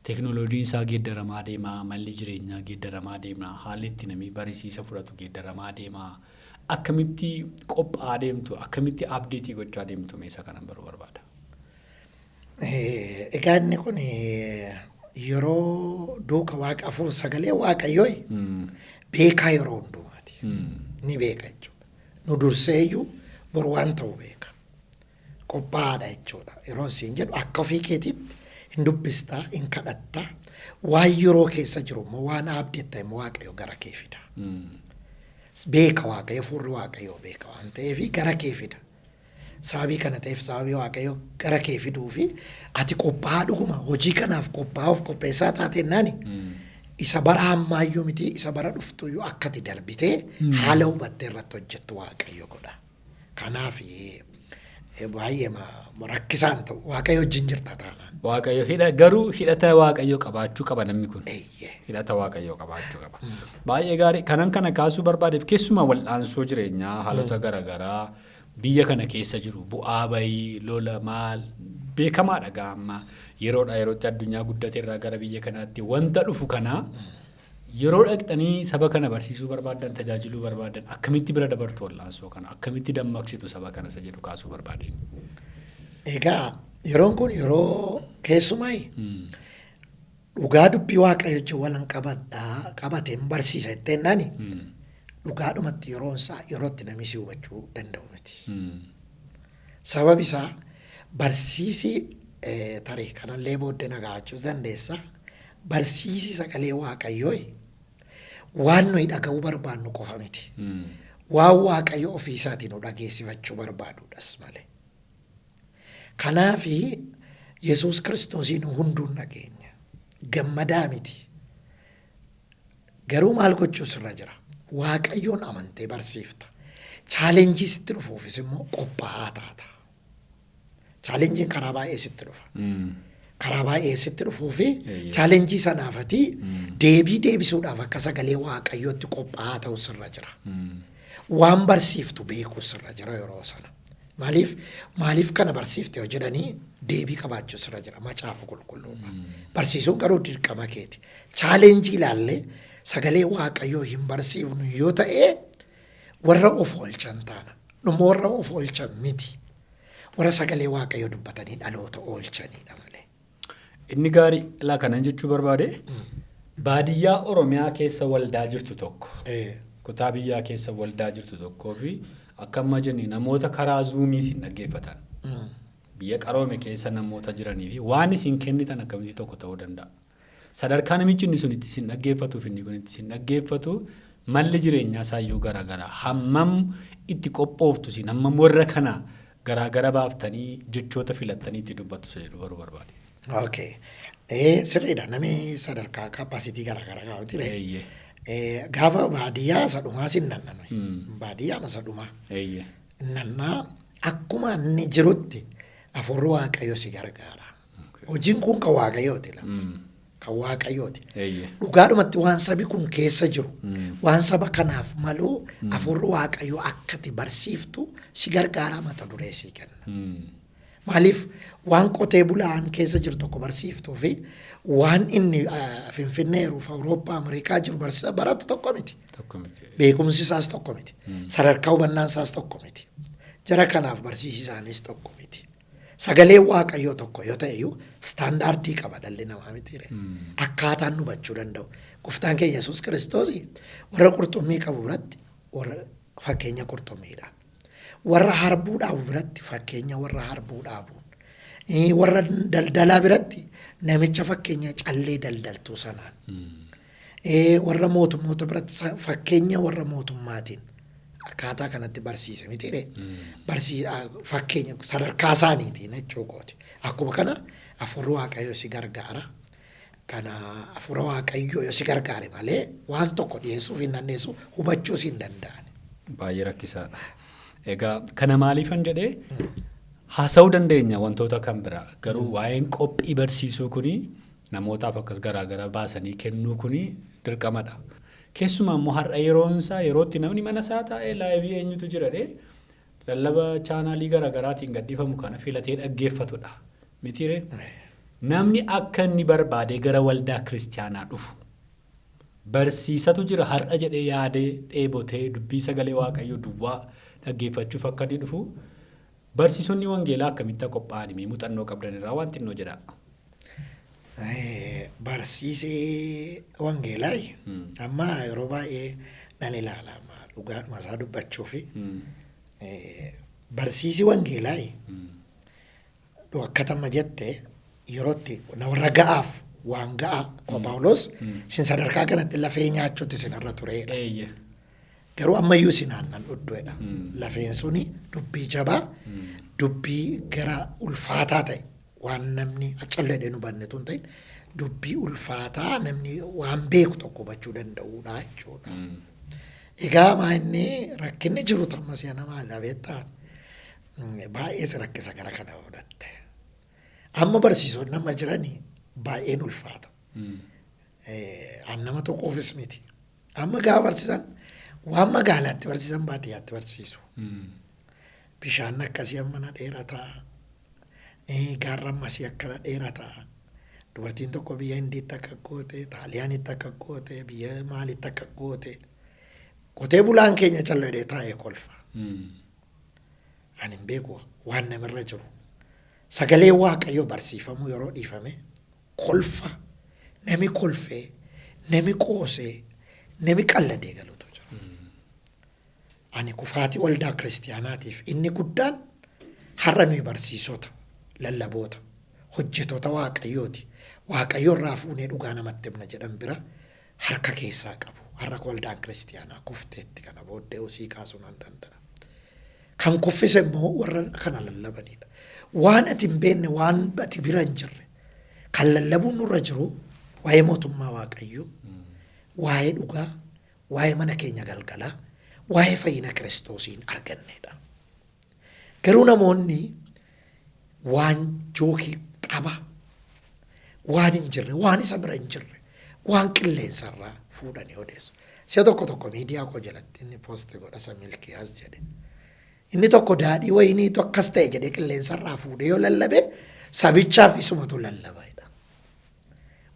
[SPEAKER 1] teknooloojiin isaa geeddaramaa deemaa, malli jireenyaa geeddaramaa deemaa, haalli itti namni barsiisa fudhatu geeddaramaa deemaa. Akkamitti qophaa'aa deemtu, akkamitti abdeetii gochaa deemtu meeshaa kanan baruu barbaada.
[SPEAKER 2] Egaa inni kun yeroo duuka waaqa afur sagalee waaqayyoo beekaa yeroo hundumaati. Ni beeka jechuudha. Nu durseeyyuu bor waan ta'u beeka. Qophaa'aadha jechuudha. Yeroo isin jedhu akka ofii keetiitti hin dubbistaa, hin kadhattaa. Waan yeroo keessa jiru immoo waan abdeetta immoo waaqayyo gara kee fida. Beeka waaqayyo furri waaqayyoo beeka waan ta'eef gara kee fida. Sababii kana ta'eef sababii waaqayyo gara kee fiduu fi ati qophaa'aa dhuguma hojii kanaaf qophaa'uuf qopheessaa taatennaani isa bara ammaayyuu miti isa bara dhuftuyyuu akkati darbitee haala hubattee irratti hojjettu waaqayyo godha. Kanaaf baay'ee rakkisaan ta'u waaqayyo wajjin jirta taanaan.
[SPEAKER 1] Waaqayyo garuu hidhata waaqayyo qabaachuu qaba namni kun. Hidhata waaqayyo qabaachuu qaba. Baay'ee gaarii kanan kana kaasuu barbaadeef keessumaa wal'aansoo jireenyaa haalota garaagaraa biyya kana keessa jiru bu'aa bayii lola maal beekamaadha gaamma yeroodha yerootti addunyaa guddate irraa gara biyya kanaatti wanta dhufu kana yeroo dhaqxanii saba kana barsiisuu barbaadan tajaajiluu barbaadan akkamitti bira dabartu wal'aansoo kana akkamitti dammaqsitu saba kana isa jedhu kaasuu barbaadeen.
[SPEAKER 2] Egaa yeroon kun yeroo keessumaa dhugaa dubbii waaqayyo wajjin walan qabateen barsiisa jetteennani. Dhugaadhumatti yeroon isaa yerootti namni si hubachuu danda'u miti. Sababni isaa barsiisi tarii kanallee booddee nagaachuu dandeessa. Barsiisi sagalee waaqayyoo waan nuyi dhaga'uu barbaannu qofa miti. Waan waaqayyo ofii isaatiin nu dhageessifachuu barbaaduudhas malee. Kanaaf Yesuus Kiristoosiin hunduun dhageenya. Gammadaa miti. Garuu maal gochuu sirra jira? Waaqayyoon amantee barsiifta. Chaalenjii sitti dhufuufis immoo qophaa'aa taata. Chaalenjiin karaa baay'ee sitti dhufa. Karaa baay'ee sitti dhufuufi chaalenjii sanaafati deebii deebisuudhaaf akka sagalee waaqayyootti qophaa'aa ta'u sirra jira. Waan barsiiftu beekuu sirra jira yeroo sana. Maaliif kana barsiifte yoo jedhanii deebii qabaachuu sirra jira macaafa qulqulluudha. Barsiisuun garuu dirqama keeti. Chaalenjii ilaallee sagalee waaqayyoo hin barsiifnu yoo ta'e warra of oolchan taana. Dhuma warra of oolchan miti. Warra sagalee waaqayyoo dubbatanii dhaloota oolchanidha malee.
[SPEAKER 1] Inni gaarii ilaa kanan jechuu barbaade baadiyyaa Oromiyaa keessa waldaa jirtu tokko. Kutaa biyyaa keessa waldaa jirtu tokkoo fi akkama jenni namoota karaa zuumii isin dhaggeeffatan. Biyya qaroome keessa namoota jiranii fi waan isin kennitan akkamitti tokko ta'uu danda'a. Sadarkaa namichi inni sun itti isin dhaggeeffatuuf inni kun itti isin dhaggeeffatu malli jireenyaa isaayyuu garaagara hammam itti qophooftu isin hammam warra kana garaagara baaftanii jechoota filattanii itti dubbattu isa jedhu baruu barbaade.
[SPEAKER 2] Okay. Sirriidha namni sadarkaa kaapasitii garaagaraa qabuti. Gaafa baadiyyaa sadhumaa sin nannanu. Baadiyyaa ma sadhumaa. Nannaa akkuma inni jirutti afurri waaqayyo si gargaara. Hojiin kun kan waaqayyooti la. Kan waaqayyooti.
[SPEAKER 1] Eeyyee.
[SPEAKER 2] Dhugaadhumatti waan sabi kun keessa jiru waan saba kanaaf malu hafuurri waaqayyoo akkati barsiiftu si gargaaraa mata duree sii kenna. Maaliif waan qotee bulaan keessa jiru tokko barsiiftuu fi waan inni Finfinneeruuf Awurooppaa Ameerikaa jiru barsiisa baratu tokko miti. Beekumsi isaas tokko miti. Sadarkaa hubannaan isaas tokko miti. Jara kanaaf barsiisi isaanis tokko miti. Sagalee waaqayyoo tokko yoo ta'e iyyuu staandaardii qaba dhalli namaa miti. Akkaataan hubachuu danda'u. Gooftaan keenya Yesuus Kiristoos warra qurxummii qabu biratti warra fakkeenya qurxummiidha. Warra harbuu dhaabu biratti fakkeenya warra harbuu dhaabuun. Warra daldalaa biratti namicha fakkeenya callee daldaltuu sanaan. Warra mootummoota biratti fakkeenya warra mootummaatiin akkaataa kanatti barsiise mitiire. Fakkeenya sadarkaa isaaniitiin jechuudha. Akkuma kana hafuurri waaqayyoo si gargaara. Kana hafuura waaqayyoo yoo si gargaare malee waan tokko dhiyeessuuf hin dandeessu hubachuus hin danda'an.
[SPEAKER 1] Baay'ee rakkisaadha. Egaa kana maaliifan jedhee haasa'uu dandeenya wantoota kan biraa garuu waa'een qophii barsiisuu kuni namootaaf akkas garaagaraa baasanii kennuu kuni dirqamadha. Keessumaa immoo har'a yerootti namni mana isaa taa'ee laayivii eenyutu jira lallaba chaanaalii garaagaraatiin gadhiifamu kana filatee dhaggeeffatudha. Mitiire namni akka inni barbaade gara waldaa kiristaanaa dhufu barsiisatu jira har'a jedhee yaadee dheebotee dubbii sagalee waaqayyoo duwwaa dhaggeeffachuuf akka inni dhufu barsiisonni wangeelaa akkamitti qophaa'anii muuxannoo qabdan irraa waan xinnoo jedha.
[SPEAKER 2] Barsiisee wangeelaa amma yeroo baay'ee nan ilaala dhugaadhuma isaa dubbachuu fi barsiisii wangeelaa akkatama jette yerootti warra ga'aaf waan ga'a Phaawulos sin sadarkaa kanatti lafee nyaachuutti sinarra tureedha. Garuu ammayyuu sinaan dhudhuedha. Lafeen suni dubbii jabaa dubbii gara ulfaataa ta'e waan namni acallee nu bannetu hin ta'in dubbii ulfaataa namni waan beeku tokko hubachuu danda'uudha jechuudha. Egaa maanni rakkinni jiru tammas yaa nama labeettaa baay'ee si rakkisa gara kana godhatte. Amma barsiisonni nama jiranii baay'een ulfaata. An nama tokkoofis miti. Amma gaafa barsiisan waan magaalaatti barsiisan baadiyyaatti barsiisu. Bishaan akkasii ammana dheerataa. Gaarran masii akkana dheerataa. Dubartiin tokko biyya Hindiitti akka goote, Xaaliyaanitti akka goote, biyya maalitti akka goote. Qotee bulaan keenya callee taa'ee kolfa. Ani hin beeku waan namirra jiru. Sagalee waaqayyoo barsiifamuu yeroo dhiifame kolfa nami kolfee nami qoosee nami qalladee galuutu jira. Ani kufaatii waldaa kiristaanaatiif inni guddaan har'a nuyi barsiisota lallaboota hojjetoota waaqayyooti. Waaqayyoo irraa fuunee dhugaa namatti himna jedhan bira harka keessaa qabu. Har'a waldaan kiristaanaa kufteetti kana booddee usii kaasuu nan danda'a. Kan kuffise immoo warra kana lallabanidha. Waan ati hin beekne waan ati bira hin jirre kan lallabuun nurra jiru waa'ee mootummaa waaqayyoo, waa'ee dhugaa, waa'ee mana keenya galgalaa, waa'ee fayyina kiristoosiin argannedha. Garuu namoonni waan jookii qaba, waan hin jirre, waan isa bira hin jirre, waan qilleensarraa fuudhanii odeessu. Si'a tokko miidiyaa koo jalatti inni poosti godhasa milkiyaas jedhe. Inni tokko daadhii wayinii akkas ta'e jedhee qilleensarraa fuudhee yoo lallabe sabichaaf isumatu lallabaadha.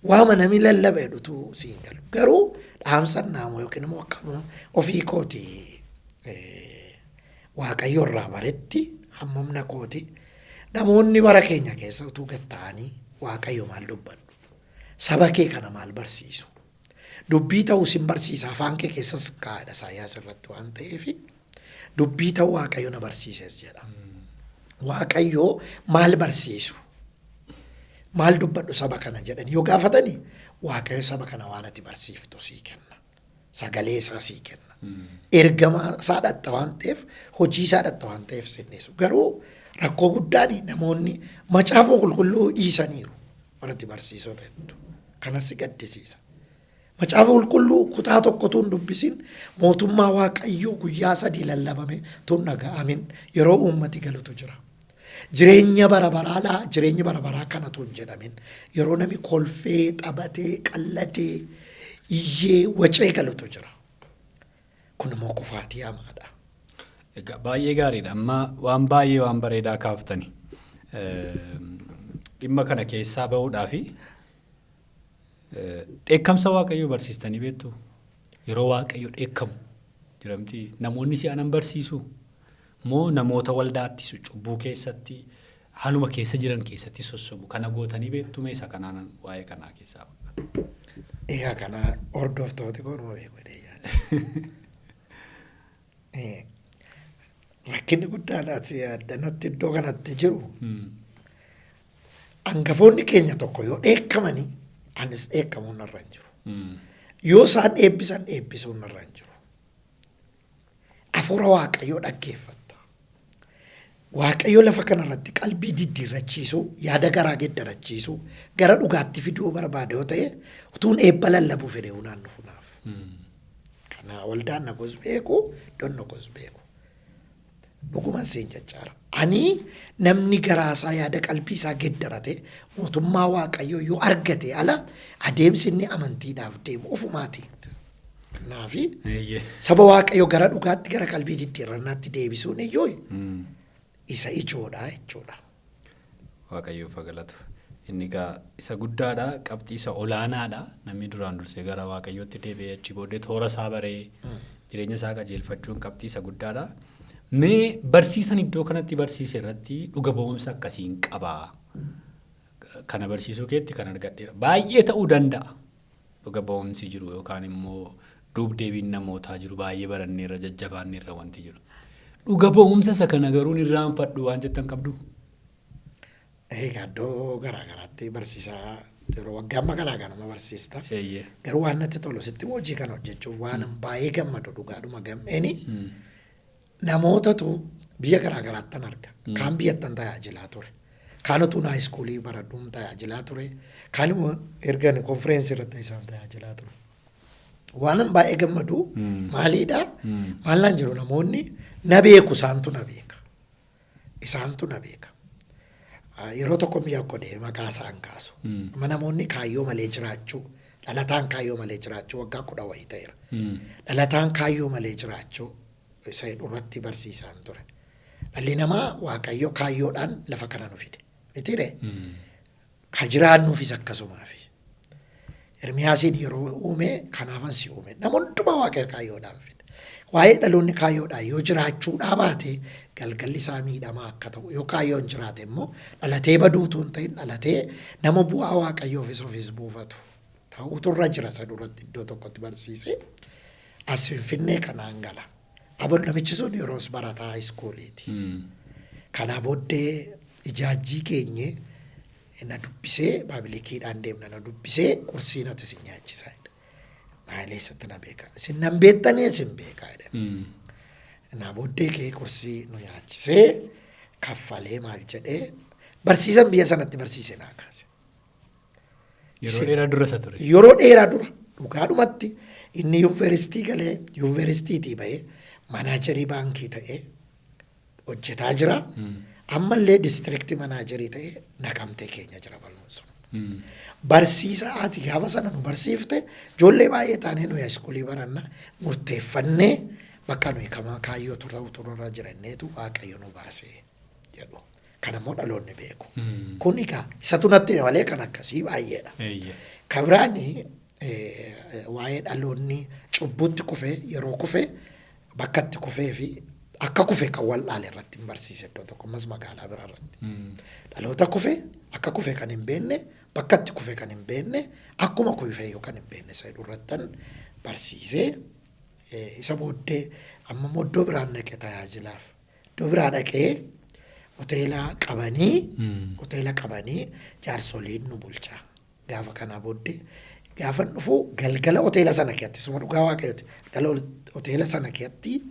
[SPEAKER 2] Waama namni lallabe dhutu siin galu. Garuu dhaamsan naamu yookiin immoo akkuma ofii kooti waaqayyo irraa baretti hammamna kooti namoonni bara keenya keessa utuu gatta'anii waaqayyo maal dubbadhu. Saba kee kana maal barsiisu. Dubbii ta'uu sin barsiisa afaan kee keessas kaa'edha Isaayyaas irratti waan ta'eefi. Dubbii ta'uu waaqayyo na barsiises jedha. Waaqayyo maal barsiisu? Maal dubbadhu saba kana jedhan yoo gaafatanii waaqayyo saba kana waan ati barsiiftu sii kenna. Sagalee isaa sii kenna. Ergama isaa dhatta waan ta'eef hojii isaa dhatta waan ta'eef sinneessu. Garuu rakkoo guddaan namoonni macaafa qulqulluu dhiisaniiru warratti barsiisota hedduu. Kanas si gaddisiisa. Macaafa qulqulluu kutaa tokkotu hin dubbisin mootummaa waaqayyoo guyyaa 3 lallabame tun dhaga'amin yeroo uummati galutu jira. Jireenya bara baraadhaa jireenya bara baraa kanatu hin jedhamin yeroo namni kolfee taphatee qalladee iyyee wacee galutu jira. Kun immoo kufaatii hamaadha.
[SPEAKER 1] Egaa baay'ee gaariidha. Amma waan baay'ee waan bareedaa kaaftani. Dhimma kana keessaa bahuudhaafi dheekkamsa Waaqayyoo barsiistanii beektu. Yeroo Waaqayyoo dheekkamu jiramti namoonni si'anan barsiisu moo namoota waldaattisu cubbuu keessatti haaluma keessa jiran keessatti sossobu kana gootanii beektu meesa kanaan waa'ee kanaa keessaa ba'a.
[SPEAKER 2] Egaa kana hordoftooti goonuma beeku deeyyaadha. Rakkinni guddaan addanatti iddoo kanatti jiru hangafoonni keenya tokko yoo dheekkamanii anis dheekkamuun narra hin jiru. Yoo isaan eebbisan eebbisuun narra hin jiru. Hafuura Waaqayyoo dhaggeeffatta. Waaqayyoo lafa kanarratti qalbii diddiirrachiisuu, yaada garaa geeddarachiisuu, gara dhugaatti fiduu barbaade yoo ta'e utuun eebba lallabuu fedhe hunaan dhufunaaf. Kana waldaan na gos beeku, iddoon na gos beeku. Dhuguman seen jechaara. Ani namni garaasaa yaada qalbii isaa geeddarate mootummaa Waaqayyoo yoo argate ala adeemsi inni amantiidhaaf deemu ofumaatiiti. Kanaafi saba Waaqayyoo gara dhugaatti gara qalbii diddiirrannaatti deebisuun iyyuu isa ijoodha jechuudha.
[SPEAKER 1] Waaqayyoof galatu. Inni gaa isa guddaadha, qabxii isa olaanaadha. Namni duraan dursee gara Waaqayyootti deebi'ee achi booddee toora isaa baree jireenya isaa qajeelfachuun qabxii isa guddaadha. Mee barsiisan iddoo kanatti barsiise irratti dhuga ba'umsa akkasiin qabaa. Kana barsiisuu keetti kan argadheera. Baay'ee ta'uu danda'a. Dhuga ba'umsi jiru yookaan immoo duub deebiin namootaa jiru baay'ee baranneerra jajjabaanneerra wanti jiru. Dhuga ba'umsa isa kana garuu irraanfadhu waan jettan qabdu.
[SPEAKER 2] Egaa iddoo garaa garaatti barsiisaa yeroo waggaa amma garaa nama barsiista. Garuu waan natti tolu sitti hojii kana hojjechuuf waan baay'ee gammadu dhugaadhuma gammeeni. Namootatu biyya garaa garaattan arga. Kaan biyyattan tajaajilaa ture. Kaan utuu haayiskuulii baradhuun tajaajilaa ture. Kaan immoo erga konfireensi irratti isaan tajaajilaa ture. Waan baay'ee gammadu maaliidhaa? Maallaan jiru namoonni na beeku isaantu na beeka. Isaantu na beeka. Yeroo tokko biyya godhee maqaa isaan kaasu. Namoonni kaayyoo malee jiraachuu, dhalataan kaayyoo malee jiraachuu waggaa 10 wayii ta'eera. Dhalataan kaayyoo malee jiraachuu isa irratti barsiisaan ture. Dhalli namaa Waaqayyo kaayyoodhaan lafa kana nu fide. Mitiiree? Ka jiraannuufis akkasumaafi. Ermiyaasiin yeroo uume kanaafan si uume. Namoonni hundumaa Waaqayyo kaayyoodhaan fide. Waa'ee dhaloonni kaayyoodhaan yoo jiraachuudhaa baate galgalli isaa miidhamaa akka ta'u yoo kaayyoon jiraate immoo dhalatee baduutu hin ta'in dhalatee nama bu'aa Waaqayyoofis ofis buufatu. Ta'uutu irra jira isa duratti iddoo tokkotti barsiise. As Finfinnee kanaan gala. Abon namichi sun yeroos barataa iskooliiti. Kanaa booddee ijaajjii keenye na dubbisee baabilikiidhaan deemna na dubbisee qursii natti si nyaachisaa. Maaleessatti na beeka. Isin nan beektanii isin beekaa jedhan. Na booddee kee qursii nu nyaachisee kaffalee maal jedhee barsiisan biyya sanatti barsiisee naa kaase.
[SPEAKER 1] Yeroo dheeraa dura isa ture.
[SPEAKER 2] Yeroo dheeraa dura dhugaadhumatti inni yuunivarsiitii galee yuunivarsiitiitii bahee manaajarii baankii ta'ee hojjetaa jira. Ammallee diistiriktii manaajarii ta'ee Naqamtee keenya jira bal'oon sun. Barsiisa ati gaafa sana nu barsiifte ijoollee baay'ee taanee nuyi haayiskuulii baranna murteeffannee bakka nuyi kaayyoo turarra jiranneetu Waaqayyo nu baasee jedhu. Kanammoo dhaloonni beeku. Kun egaa isatu natti malee kan akkasii baay'eedha. Kabiraanii waa'ee dhaloonni cubbuutti kufee yeroo kufee bakkatti kufee fi akka kufee kan wal'aale irratti hin barsiise iddoo tokko ammas magaalaa biraa irratti. Dhaloota kufee akka kufee kan hin beekne bakkatti kufee kan hin beekne akkuma kufee yoo kan hin beekne isa irrattan barsiisee isa booddee amma iddoo biraan dhaqee tajaajilaaf. Iddoo biraa dhaqee hoteela qabanii jaarsoliin nu bulchaa. Gaafa kanaa booddee gaafa dhufu galgala hoteela sana keessatti suma dhugaa Waaqayyooti. Galgala hoteela sana keessatti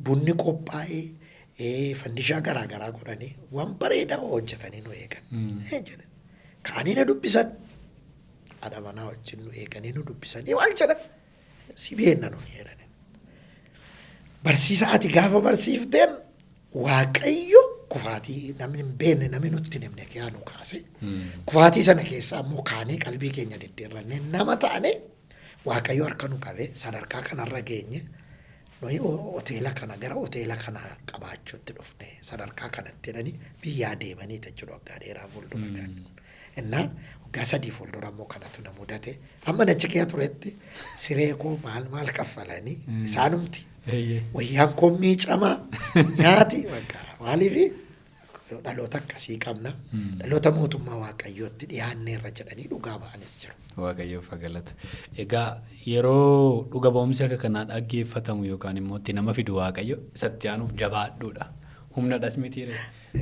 [SPEAKER 2] bunni qophaa'ee fandishaa garaa garaa godhanii waan bareedaa hojjetanii nu eegan. Kaanii na dubbisan. Haadha manaa wajjin nu eeganii nu dubbisanii waan jedhan si beenna nuuni jedhani. Barsiisa ati gaafa barsiifteen Waaqayyo kufaatii namni hin beekne namni nutti hin himne yaanu kaase. Kufaatii sana keessaa immoo kaanee qalbii keenya diddiirrannee nama taane Waaqayyo harka nu qabee sadarkaa kanarra geenye nuyi hoteela kana gara hoteela kana qabaachuutti dhufne sadarkaa kanatti jedhanii biyyaa deemanii jechuudha waggaa dheeraa fuuldura gaadhu. Innaa waggaa sadii fuuldura immoo kanatu na mudate amma achi keessa turetti siree koo maal kaffalanii isaanumti. Wayyaan koo miicamaa nyaati maaliifi dhaloota akkasii qabna. Dhaloota mootummaa Waaqayyootti dhiyaanneerra jedhanii dhugaa ba'anis jiru.
[SPEAKER 1] Waaqayyoof galata. Egaa yeroo dhuga ba'umsi akka kanaa dhaggeeffatamu yookaan immoo itti nama fidu Waaqayyo isatti aanuuf jabaadhuudha. Humna dhasmitiire.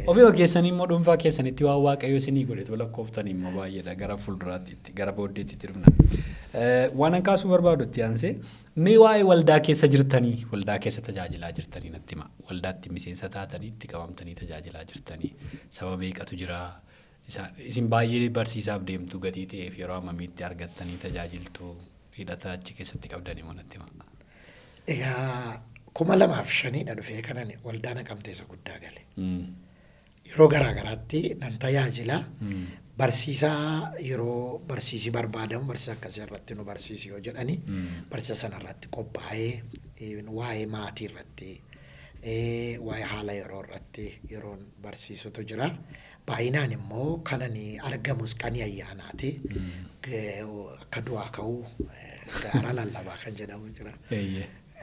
[SPEAKER 1] Ofii keessanii immoo dhuunfaa keessanitti waan Waaqayyo isinii godhetu lakkooftan immoo baay'eedha gara fuulduraatti gara booddeetti dhufna. Waan an kaasuu barbaadu itti aansee mee waa'ee waldaa keessa jirtanii waldaa keessa tajaajilaa jirtanii natti hima. Waldaatti miseensa taatanii itti qabamtanii tajaajilaa jirtanii sababa meeqatu jira. Isin baay'ee barsiisaaf deemtu gatii ta'eef yeroo ammamiitti argattanii tajaajiltu hidhata achi keessatti qabdanii moo natti hima.
[SPEAKER 2] Egaa 2005 dhufee kanan waldaa Naqamteessa guddaa gale. Yeroo garaagaraatti nan tajaajila. Barsiisaa yeroo barsiisii barbaadamu barsiisa akkasii irratti nu barsiisi yoo jedhani barsiisa sana irratti qophaa'ee waa'ee maatii irratti waa'ee haala yeroo irratti yeroon barsiisutu jira. Baay'inaan immoo kanani argamus qanii ayyaanaati. Akka du'aa ka'uu gaara lallabaa kan jedhamu jira.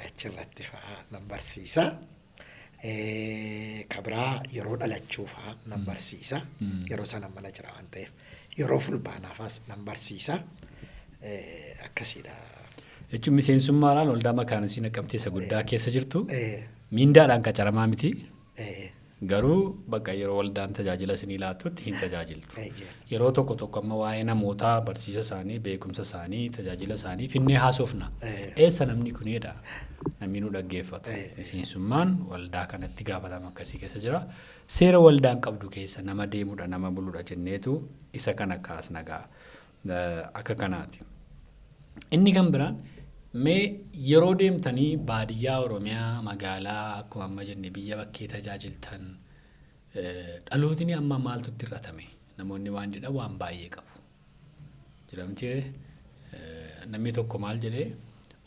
[SPEAKER 2] Achirratti fa'aa nan barsiisa. Kabraa yeroo dhalachuu fa'aa nan barsiisa. Yeroo sana mana jira waan ta'eef yeroo fulbaanaafas nan barsiisa. Akkasiidha.
[SPEAKER 1] Jechuun miseensummaadhaan waldaa Makaanisii Naqamteessa guddaa keessa jirtu miindaadhaan qacaramaa miti. Garuu bakka yeroo waldaan tajaajila isinii laattutti hin tajaajiltu. Yeroo tokko amma waa'ee namootaa barsiisa isaanii beekumsa isaanii tajaajila isaanii finnee haasofna. Eessa namni kunidha namni nu dhaggeeffatu. Miseensummaan waldaa kanatti gaafatama akkasii keessa jira. Seera waldaan qabdu keessa nama deemudha nama buluudha jenneetu isa kana kaasna akka kanaati. Inni kan biraan mee yeroo deemtanii baadiyyaa Oromiyaa magaalaa akkuma amma jenne biyya bakkee tajaajiltan dhalootni amma maaltu itti irratame namoonni waan jedhan waan baay'ee qabu. Jedhamtee namni tokko maal jedhee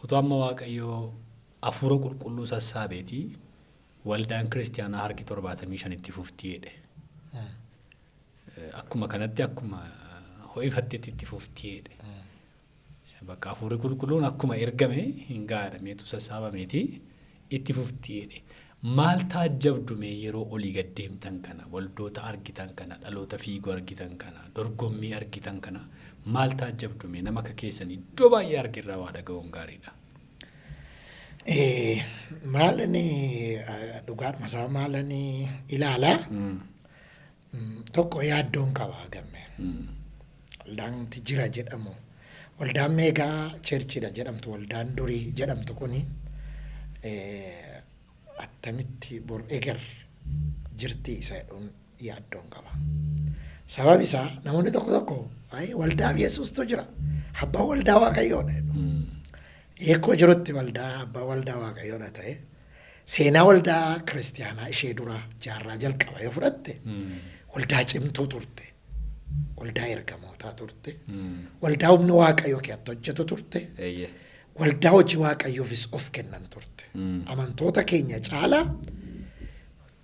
[SPEAKER 1] utuu amma Waaqayyoo hafuura qulqulluu sassaabeetii waldaan kiristiyaanaa harki 75 itti fuftii jedhe. Akkuma kanatti akkuma ho'ifatteetti itti fuftii jedhe. Bakka hafuurri qulqulluun akkuma ergame hin gaadhameetu sassaabameeti itti fuftii jedhe. Maal taajjabdume yeroo olii gad deemtan kana waldoota argitan kana dhaloota fiiguu argitan kana dorgommii argitan kana maal taajjabdume nama akka keessan iddoo baay'ee argirraa waa dhaga'uun gaariidha.
[SPEAKER 2] Maalani dhugaadhuma isaa maalani ilaalaa tokko yaaddoon qabaa gamme. Waldaan jira jedhamu. Waldaan meegaa cherchidha jedhamtu waldaan durii jedhamtu kuni attamitti bor eger jirti isa jedhuun yaaddoon qaba. Sabab isaa namoonni tokko waldaa Yesuustu jira. Abbaa waldaa Waaqayyoodha. Eekkoo jirutti waldaa abbaa waldaa Waaqayyoodha ta'e seenaa waldaa kiristiyaanaa ishee dura jaarraa jalqaba yoo fudhatte waldaa cimtuu turte. Waldaa ergamootaa turte. Waldaa humna Waaqayyoo keessatti hojjetu turte. Waldaa hojii Waaqayyoofis of kennan turte. Amantoota keenya caalaa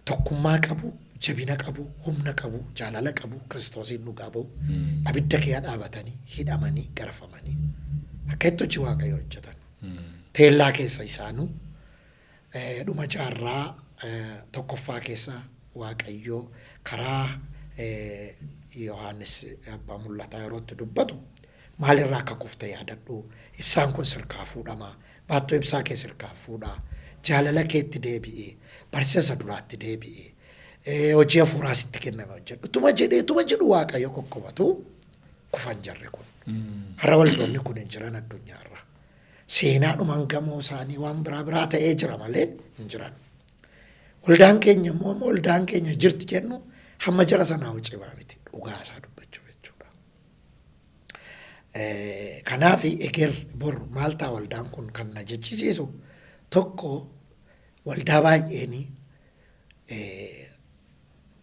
[SPEAKER 2] tokkummaa qabu, jabina qabu, humna qabu, jaalala qabu, Kiristoosiin dhugaa bahu abidda keessa dhaabatanii hidhamanii garafamanii akka itti hojii Waaqayyoo hojjetan. Teellaa keessa isaanuu dhuma jaarraa tokkoffaa keessa Waaqayyoo karaa Yohaannis abbaa mul'ataa yerootti dubbatu maalirraa akka kufte yaadadhu ibsaan kun sirkaa fuudhama baattoo ibsaa kee sirkaa fuudhaa jaalala keetti deebi'ee barsiisa duraatti deebi'ee hojii hafuuraa sitti kenname hojjedhu tuma jedhu Waaqayyo qoqqobatu kufan jarri kun har'a waldoonni kun hin jiran addunyaarra seenaadhumaan gamoo isaanii waan biraa ta'ee jira malee hin jiran. Waldaan keenya immoo waldaan keenya jirti jennu hamma jara sanaa hojjebaa miti dhugaa isaa dubbachuu jechuudha. Kanaaf eger bor maal ta'a waldaan kun kan na jechisiisu tokko waldaa baay'een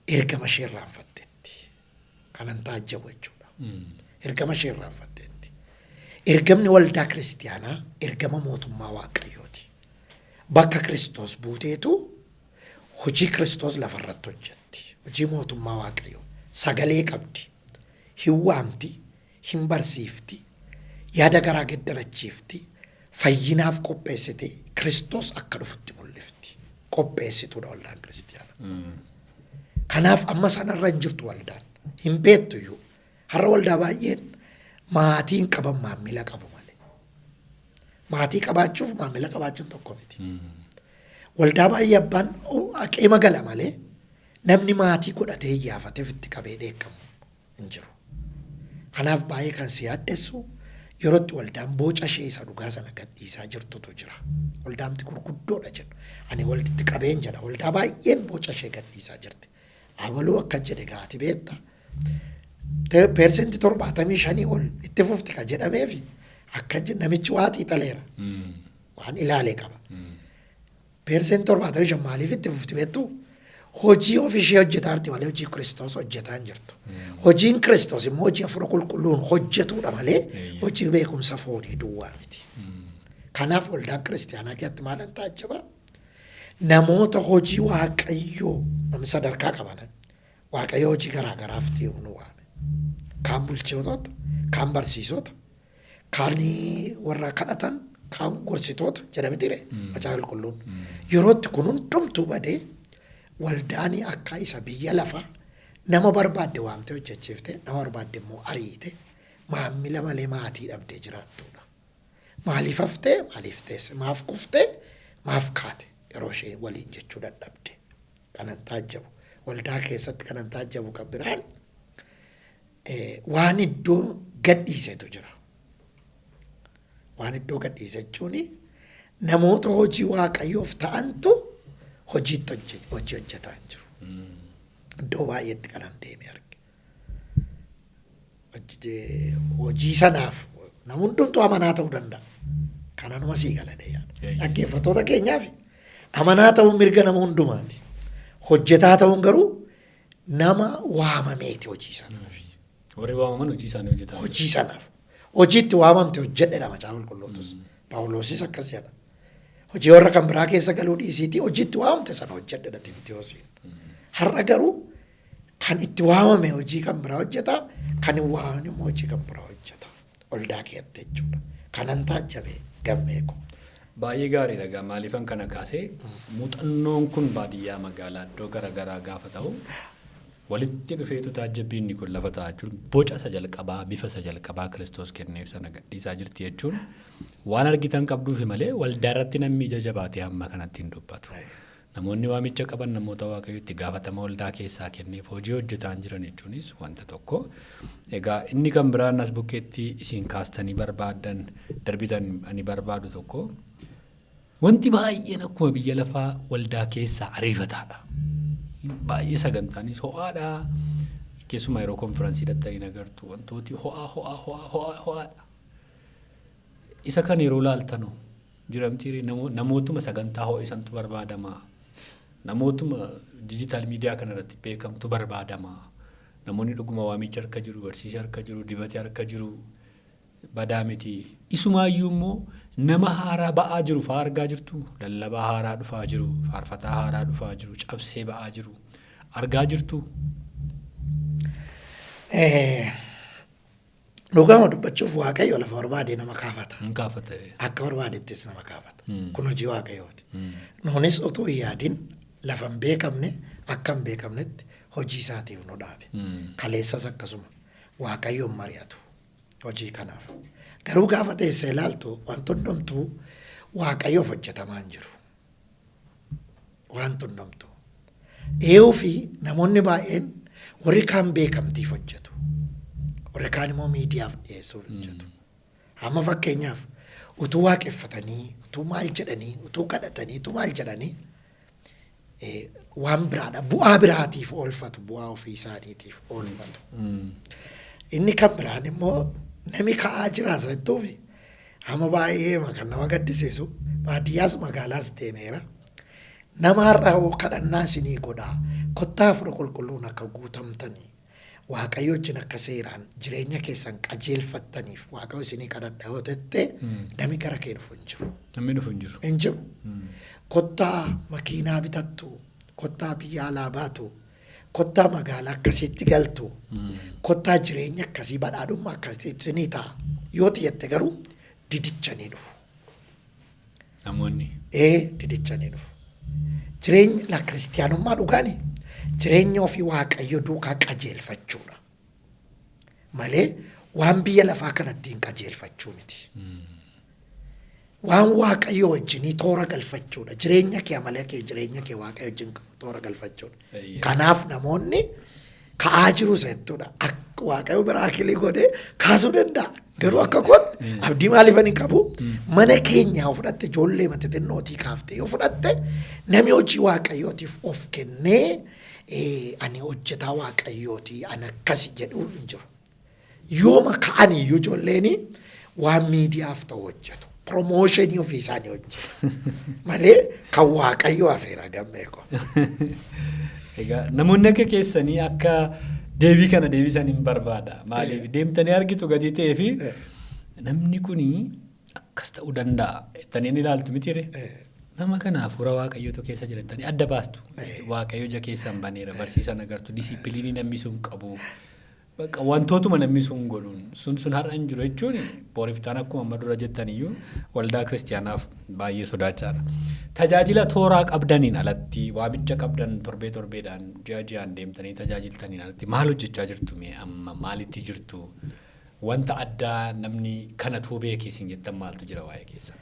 [SPEAKER 2] ergama ishee irraanfatteetti. Kanan taajjabu jechuudha. Ergama ishee irraanfatteetti. Ergamni waldaa kiristiyaanaa ergama mootummaa Waaqayyooti. Bakka Kiristoos buuteetu hojii Kiristoos lafarratti hojjetti. Hojii mootummaa Waaqayyoo sagalee qabdi. Hin waamti, hin barsiifti, yaada garaa geddarachiifti, fayyinaaf qopheessite Kiristoos akka dhufutti mul'ifti. Qopheessituudha waldaan kiristiyaanaa. Kanaaf amma sanarra hin jirtu waldaan. Hin beektu iyyuu. Har'a waldaa baay'een maatiin qaban maamila qabu malee. Maatii qabaachuuf maamila qabaachuun tokko miti. Waldaa baay'ee abbaan haqee magala malee namni maatii godhatee iyyaafatee ofitti qabee dheekkamu hin jiru. Kanaaf baay'ee kan si yaaddessu yerootti waldaan boca ishee isa dhugaa sana gadhiisaa jirtutu jira. Waldaamti gurguddoodha jedhu. Ani walitti qabeen jedha. Waldaa baay'een boca ishee gadhiisaa jirti. Abaluu akka jedhe gaati beekta. Persentii 75 ol itti fufti kan jedhameefi akka namichi waa xiixaleera. Waan ilaalee qaba. Persentii 75 maaliif itti fufti beektu? Hojii ofishee hojjetaa jirti malee hojii Kiristoos hojjetaa hin jirtu. Hojiin Kiristoos immoo hojii hafuura qulqulluun hojjetuudha malee hojii beekumsa foonii duwwaa miti. Kanaaf waldaan kiristiyaanaa keessatti maal taajjaba? Namoota hojii Waaqayyoo namni sadarkaa qaban Waaqayyoo hojii garaa garaaf ta'u nu waame. Kaan bulchitoota, kaan barsiisota, kaan warra kadhatan, kaan gorsitoota jedhamee ture macaafa qulqulluun. Yerootti kun hundumtuu badee waldaanii akka isa biyya lafaa nama barbaadde waamtee hojjechiifte nama barbaadde immoo ariite maamila malee maatii dhabdee jiraattuudha. Maaliif haftee maaliif teesse maaf kuftee maaf kaate yeroo ishee waliin jechuu dadhabde kanan taajjabu waldaa keessatti kanan taajjabu kan biraan waan iddoo gadhiisetu jira. Waan iddoo gadhiise jechuun namoota hojii Waaqayyoof ta'antu hojiitti hojjetaa hin jiru. Iddoo baay'eetti kanan deeme arge. Hojii sanaaf nama hundumtuu amanaa ta'uu danda'a. Kananuma sii galadee yaada. Dhaggeeffattoota keenyaaf amanaa ta'uun mirga nama hundumaati. Hojjetaa ta'uun garuu nama waamameeti hojii sanaaf.
[SPEAKER 1] Warri waamaman hojii isaanii hojjetaa.
[SPEAKER 2] Hojii sanaaf. Hojiitti waamamte hojjedhedha macaafa qulqullootus. Paawuloosis akkas jedha. Hojii warra kan biraa keessa galuu dhiisiitii hojiitti waamte sana hojjedhedha Timotewoosiin. Har'a garuu kan itti waamame hojii kan biraa hojjeta, kan hin waamne immoo hojii kan biraa hojjeta. Waldaa keessatti jechuudha. Kanan taajjabee gammeeku.
[SPEAKER 1] Baay'ee gaariidha egaa maaliifan kana kaasee muuxannoon kun baadiyyaa magaalaa iddoo garaagaraa gaafa ta'u walitti dhufeetu taajjabbiin kun lafa ta'a jechuun boca isa jalqabaa bifa isa jalqabaa Kiristoos kenneef sana gadhiisaa jirti jechuun waan argitan qabduufi malee waldaa irratti namni ija jabaatee hamma kanatti hin dubbatu. Namoonni waamicha qaban namoota Waaqayyootti gaafatama waldaa keessaa kenneef hojii hojjetaa jiran jechuunis wanta tokko. Egaa inni kan biraan as bukkeetti isin kaastanii barbaadan darbitan ani barbaadu tokko wanti baay'een akkuma biyya lafaa waldaa keessaa ariifataadha. Baay'ee sagantaanis ho'aadha. Keessumaa yeroo konfiraansii dhattanii agartu wantooti ho'aadha. Isa kan yeroo laaltanu jiramtii namootuma sagantaa ho'isantu barbaadama. Namootuma diijitaal miidiyaa kanarratti beekamtu barbaadama. Namoonni dhuguma waamicha harka jiru, barsiisa harka jiru, dibatee harka jiru badaa miti. Isumaayyuu immoo nama haaraa ba'aa jiru fa'aa argaa jirtu. Lallabaa haaraa dhufaa jiru, faarfataa haaraa dhufaa jiru, cabsee ba'aa jiru argaa jirtu.
[SPEAKER 2] Dhugama dubbachuuf Waaqayyo lafa barbaade nama kaafata.
[SPEAKER 1] Kaafata.
[SPEAKER 2] Akka barbaadettis nama kaafata. Kun hojii Waaqayyooti. Nuunis otoo hin yaadin lafa hin beekamne akka hin beekamnetti hojii isaatiif nu dhaabe. Kaleessas akkasuma Waaqayyoon mari'atu hojii kanaaf. Garuu gaafa teessee ilaaltu wanti hundumtuu Waaqayyoof hojjetamaa hin jiru. Wanti hundumtuu. Eeyuu fi namoonni baay'een warri kaan beekamtiif hojjetu. Warri kaan immoo miidiyaaf dhiyeessuuf hojjetu. Amma fakkeenyaaf utuu waaqeffatanii, utuu maal jedhanii, utuu kadhatanii, utuu maal jedhanii waan biraadha. Bu'aa biraatiif oolfatu, bu'aa ofii isaaniitiif oolfatu. Inni kan biraan immoo nami ka'aa jiraasa jettuufi amma baay'ee kan nama gaddisiisu baadiyyaas magaalaas deemeera. Nama har'a kadhannaa isinii godhaa kottaa afur qulqulluun akka guutamtanii waaqayyo wajjin akka seeraan jireenya keessan qajeelfattaniif waaqayyo isinii kadhadha yoo jette namni gara kee dhufu hin jiru.
[SPEAKER 1] Namni dhufu hin jiru.
[SPEAKER 2] Hin jiru. Kottaa makiinaa bitattu, kottaa biyya alaa baatu, kottaa magaalaa akkasitti galtu, kottaa jireenya akkasii badhaadhummaa akkasitti ni ta'a. Yoo xiyyatte garuu didichanii dhufu.
[SPEAKER 1] Namoonni.
[SPEAKER 2] Didichanii dhufu. Jireenya la kiristiyaanummaa dhugaanii jireenya ofii waaqayyo duukaa qajeelfachuudha. Malee waan biyya lafaa kanatti hin qajeelfachuu miti. Waan waaqayyo wajjinii toora galfachuudha. Jireenya kee amala kee jireenya kee waaqayyo wajjin toora galfachuudha. Kanaaf namoonni ka'aa jiru seettuudha. Waaqayyo miraakilii godhee kaasuu danda'a. Garuu akka kun abdii maaliifan hin qabu? Mana keenya yoo fudhatte ijoollee xixinnootii kaaftee yoo fudhatte namni hojii waaqayyootiif of kennee ani hojjetaa waaqayyootii ani akkasi jedhuu hin jiru. Yooma ka'aniyyuu ijoolleen waan miidiyaaf ta'u hojjetu. Promooshinii ofii isaanii hojjetu. Malee kan waaqayyoo afeera gammeeko.
[SPEAKER 1] Egaa namoonni akka keessanii akka deebii kana deebisan hin barbaada. Maaliif deemtanii argitu gadi ta'ee fi namni kuni akkas ta'uu danda'a. Taniin ilaaltu mitiire. Nama kana hafuura waaqayyootu keessa jirtanii adda baastu. Waaqayyo ija keessan baneera barsiisan agartu disiipiliinii namni sun qabu. Wantootuma namni sun godhuun sun har'a hin jiru jechuun booriftaan akkuma amma dura jettaniyyuu waldaa kiristiyaanaaf baay'ee sodaachaadha. Tajaajila tooraa qabdaniin alatti waamicha qabdan torbeedhaan ji'aan deemtanii tajaajiltaniin alatti maal hojjechaa jirtu amma maalitti jirtu wanta addaa namni kanatu beekee isin jettan maaltu jira waa'ee keessa?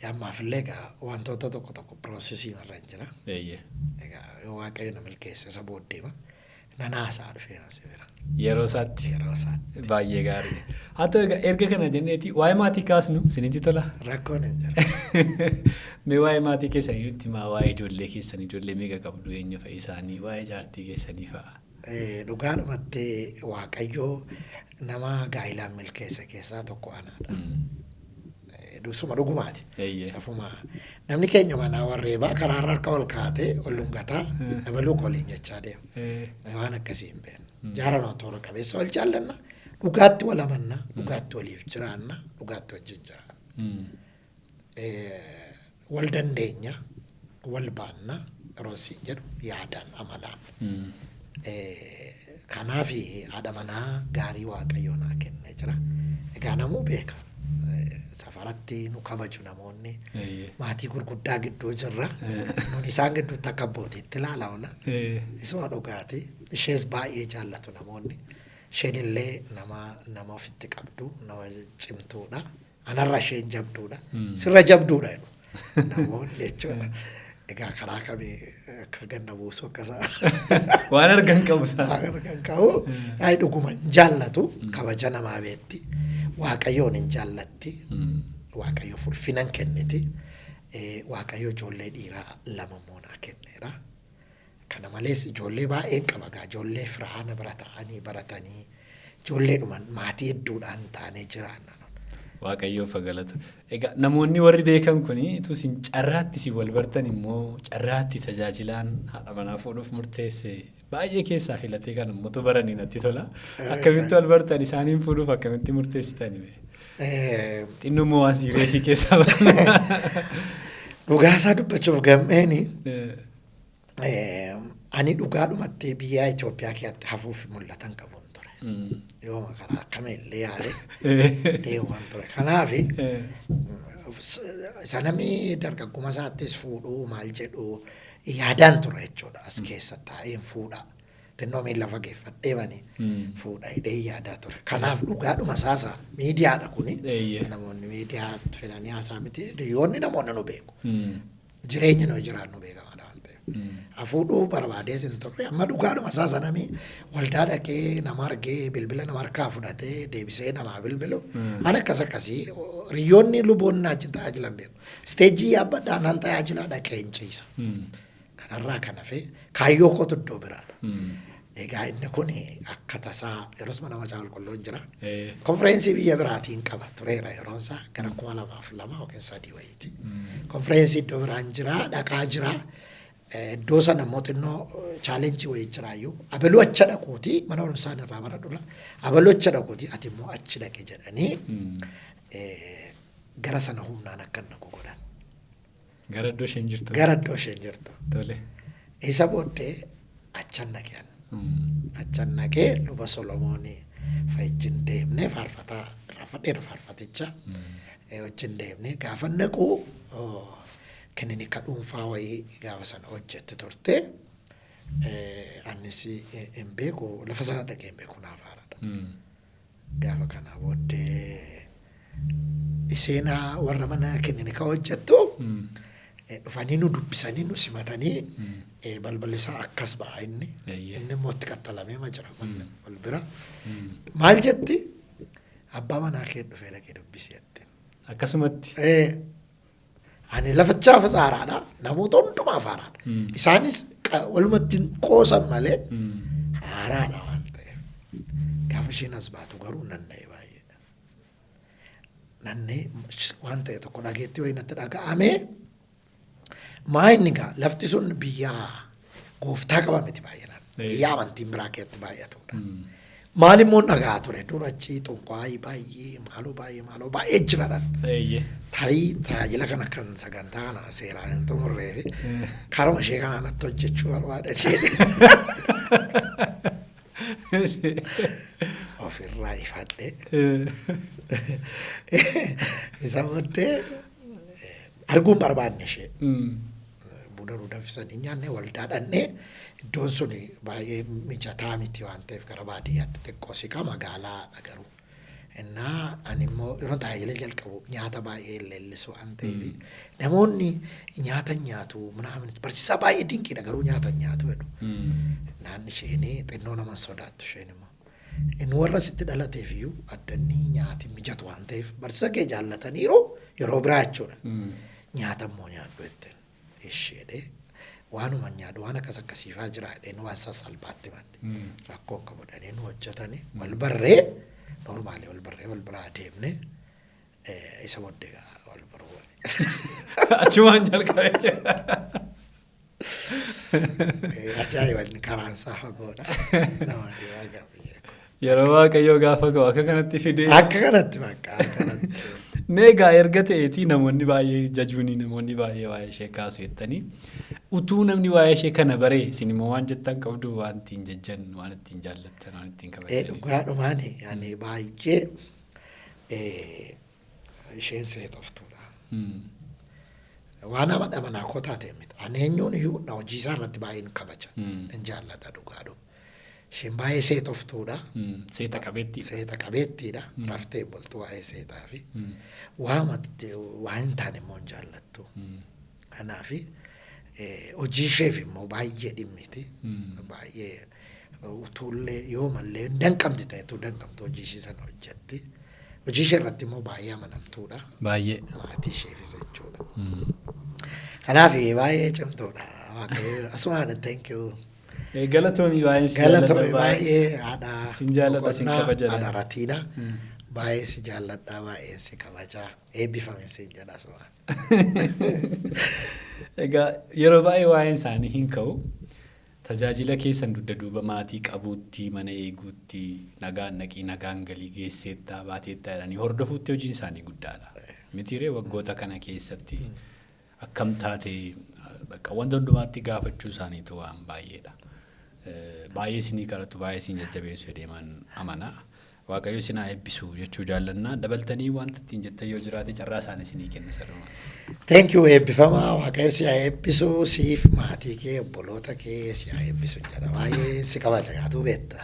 [SPEAKER 2] Ammaafillee egaa wantoota tokko piroosesii irra hin jira. Egaa yoo waaqayyo na milkeesse isa booddeema nanaasaa dhufee haasee bira.
[SPEAKER 1] Yeroo isaatti baay'ee gaarii. Haa ta'u erga kana jenneeti waa'ee maatii kaasnu isinitti tola.
[SPEAKER 2] Rakkoon hin jiru.
[SPEAKER 1] Mee waa'ee maatii keessanii nutti himaa waa'ee ijoollee keessanii ijoollee meeqa qabdu eenyu fa'i isaanii waa'ee jaartii keessanii fa'a.
[SPEAKER 2] Dhugaadhumatti waaqayyoo nama gaa'ilaan milkeesse keessaa tokko anaadha. Suma dhugumaati. Safuma namni keenya manaa warreebaa karaa harka ol kaatee ol lungataa dabaluu koliin jechaa deema. Waan akkasii hin beeknu. Jaalalaa toora qabeessa ol jaallanna. Dhugaatti wal amanna. Dhugaatti waliif jiraanna. Dhugaatti wajjin jiraanna. Wal dandeenya. Wal baanna. Yeroo siin jedhu yaadaan amalaan. Kanaaf haadha manaa gaarii waaqayyoo naa kennee jira. Egaa namuu beeka. Safaratti nu kabaju namoonni maatii gurguddaa gidduu jirra. Nun isaan gidduutti akka abbootiitti ilaalamna. Isuma dhugaati. Ishees baay'ee jaallatu namoonni. Isheen illee nama ofitti qabdu nama cimtuudha. Anarra isheen jabduudha. Sirra jabduudha jedhu namoonni jechuudha. Egaa karaa kamii akka ganna buusu akkasaa.
[SPEAKER 1] Waan argan qabu isaa.
[SPEAKER 2] Waan argan qabu. Dhuguma jaallatu kabaja namaa beetti. Waaqayyoon hin jaallatti. Waaqayyo fulfinan kenniti. Waaqayyo ijoollee dhiiraa lama moonaa kenneera. Kana malees ijoollee baay'een qaba. Ijoollee firaana bira ta'anii baratanii ijoolleedhumaan maatii hedduudhaan taanee jiraanna.
[SPEAKER 1] Waaqayyoof galatu. Egaa namoonni warri beekan kuni tusin carraatti si wal bartan immoo carraatti tajaajilaan haadha manaa fuudhuuf murteesse baay'ee keessaa filatee kan mutu baranii natti tola. Akkamitti wal bartan isaaniin fuudhuuf akkamitti murteessitani? Xinnoo moo waan siireesii keessaa barna?
[SPEAKER 2] Dhugaasaa dubbachuuf gammeeni. Ani dhugaadhumatti biyya Itoophiyaa keessatti hafuuf mul'atan qabu. Yooma karaa akkamillee yaale deemuun ture. Kanaaf sanamii dargagguma isaattis fuudhuu maal jedhu yaadaan ture jechuudha. As keessa taa'een fuudha. Xinnoo miila fageeffadhee bani fuudha hidhee yaadaa ture. Kanaaf dhugaadhuma isaasa miidiyaadha kuni. Namoonni miidiyaa fedhanii haasaa miti. Yoonni namoonni nu beeku. Jireenya nu jiraan nu beekama. Afuudhuu barbaadee sin turre amma dhugaadhuma isaa sanamii waldaa dhaqee nama argee bilbila nama harkaa fudhatee deebisee namaa bilbilu an akkasii riyyoonni luboonni achi tajaajilan beeku. Isteejii yaabbadhaan an tajaajilaa dhaqee hin ciisa. Kanarraa kan hafe kaayyoo kootu iddoo biraadha. Egaa inni kun akka tasaa yeroo nama macaa qulqulluun jira. Konfireensii biyya biraatiin qaba tureera yeroo isaa gara 2002 yookiin 3 wayiiti. Konfireensii iddoo biraan jira dhaqaa jira. iddoo sana immoo xinnoo chaalenjii wayii jiraayyuu abaluu acha dhaquuti mana barumsaan irraa baradhula abaluu acha dhaquuti ati immoo achi dhaqe jedhanii gara sana humnaan akka naqu godhan.
[SPEAKER 1] Gara iddoo isheen jirtu.
[SPEAKER 2] Gara iddoo isheen jirtu.
[SPEAKER 1] Tole.
[SPEAKER 2] Isa booddee achan naqeen. Achan naqee luba Solomoonii fa'ijjiin deemnee faarfataa raafadheera faarfaticha wajjin deemnee gaafa naqu kilinika dhuunfaa wayii gaafa sana hojjette turte annis hin beeku lafa sana dhaqee hin beeku naaf haaradha. Gaafa kana booddee seenaa warra mana kilinika hojjettu dhufanii nu dubbisanii nu simatanii balballi isaa akkas ba'a inni immoo itti qaxxalamee ma jira wal bira maal jetti abbaa manaa kee dhufee dhaqee dubbisee jette.
[SPEAKER 1] Akkasumatti.
[SPEAKER 2] Ani lafachaaf haaraadha namoota hundumaaf haaraadha isaanis walumatti qoosan malee haaraadha waan ta'eef gaafa isheen as baatu garuu nanna'e baay'eedha. Nanna'e waan ta'e tokko dhageetti wayii natti dhaga'ame maa inni gaa lafti sun biyyaa gooftaa qaba miti baay'inaan biyyaa amantiin biraa keessatti baay'atudha. Maal immoo dhagaa ture dura achi xunqaayii baay'ee maaloo baay'ee jiran. Tarii tajaajila kana kan sagantaa kana seeraan hin xumurree fi karuma ishee kanaan natti hojjechuu barbaadanii ofirraa ifadhe isa booddee arguun barbaanne ishee buna nu danfisanii nyaanne waldaa dhannee iddoon sun baay'ee mijataa miti waan ta'eef gara baadiyyaatti xiqqoo siqa magaalaa dhagaruu. Innaa ani immoo yeroo tajaajila jalqabu nyaata baay'ee leellisu waan ta'eef namoonni nyaata nyaatu mana barsiisaa baay'ee dinqiidha garuu nyaata nyaatu jedhu. Naan isheen xinnoo nama sodaattu isheen immoo. Inni warra sitti dhalateef iyyuu addanni nyaati mijatu waan ta'eef barsiisa kee jaallataniiru yeroo biraa jechuudha. Nyaata immoo nyaadhu jetteen isheedhee waanuma nyaadhu waan akkas akkasiifaa jira jedheen waan salphaatti madde rakkoon qabudhanii nu hojjetanii wal barree normaalii wal biraa deemne isa booddee wal baruu.
[SPEAKER 1] Achumaan jalqabee jira.
[SPEAKER 2] Ajaa'iba inni karaan isaa fagoodha.
[SPEAKER 1] Yeroo Waaqayyoo gaafa ga'u akka kanatti fidee.
[SPEAKER 2] Akka kanatti bakka akkanatti.
[SPEAKER 1] Meegaa erga ta'eetii namoonni baay'ee jajuunii namoonni baay'ee waa'ee ishee kaasu jettanii utuu namni waa'ee ishee kana baree isin immoo waan jettan qabdu waan ittiin jajjan waan ittiin jaallattan waan ittiin kabajan.
[SPEAKER 2] Dhugaadhumaani ani baay'ee isheen seetoftuudha. Waan amanaa koo taate miti. Ani eenyuun iyyuu na hojii isaa irratti baay'een kabaja. Hin jaalladha dhugaadhu. Isheen baay'ee seetoftuudha.
[SPEAKER 1] Seeta qabeettiidha.
[SPEAKER 2] Seeta qabeettiidha. Raftee bultu waa'ee seetaa fi waan hin taane immoo hin jaallattu. Kanaaf hojii isheef immoo baay'ee dhimmiti. Baay'ee utuullee yoo mallee danqamti ta'etu danqamtu hojii ishee sana hojjetti. Hojii ishee irratti immoo baay'ee amanamtuudha.
[SPEAKER 1] Baay'ee.
[SPEAKER 2] Maatii isheefis jechuudha. Kanaaf baay'ee cimtuudha. Asumaan thank you.
[SPEAKER 1] Galatoomii baay'ee si
[SPEAKER 2] jaalladha baay'ee haadha
[SPEAKER 1] sin jaalladha sin kabajaa
[SPEAKER 2] haadha ratiidha baay'ee si jaalladha baay'ee si kabajaa eebbifame si jedha asuma.
[SPEAKER 1] Egaa yeroo baay'ee waa'een isaanii hin ka'u tajaajila keessan dugda duuba maatii qabuutti mana eeguutti nagaan naqii nagaan galii geesseettaa baateettaa jedhanii hordofuutti hojiin isaanii guddaadha. Mitiiree waggoota kana keessatti akkam taate wanta hundumaatti gaafachuu isaaniitu waan baay'eedha. Baay'ee isinii kadhatu baay'ee isin jajjabeessu jedheeman amanaa. Waaqayyo isin haa eebbisu jechuu jaallannaa dabaltanii wanta ittiin jettan yoo jiraate carraa isaan isinii kenna saduma.
[SPEAKER 2] Thank you eebbifamaa waaqayyo si haa eebbisu siif maatii kee obboloota kee si haa eebbisu jedha baay'ee si kabaja gaatuu beekta.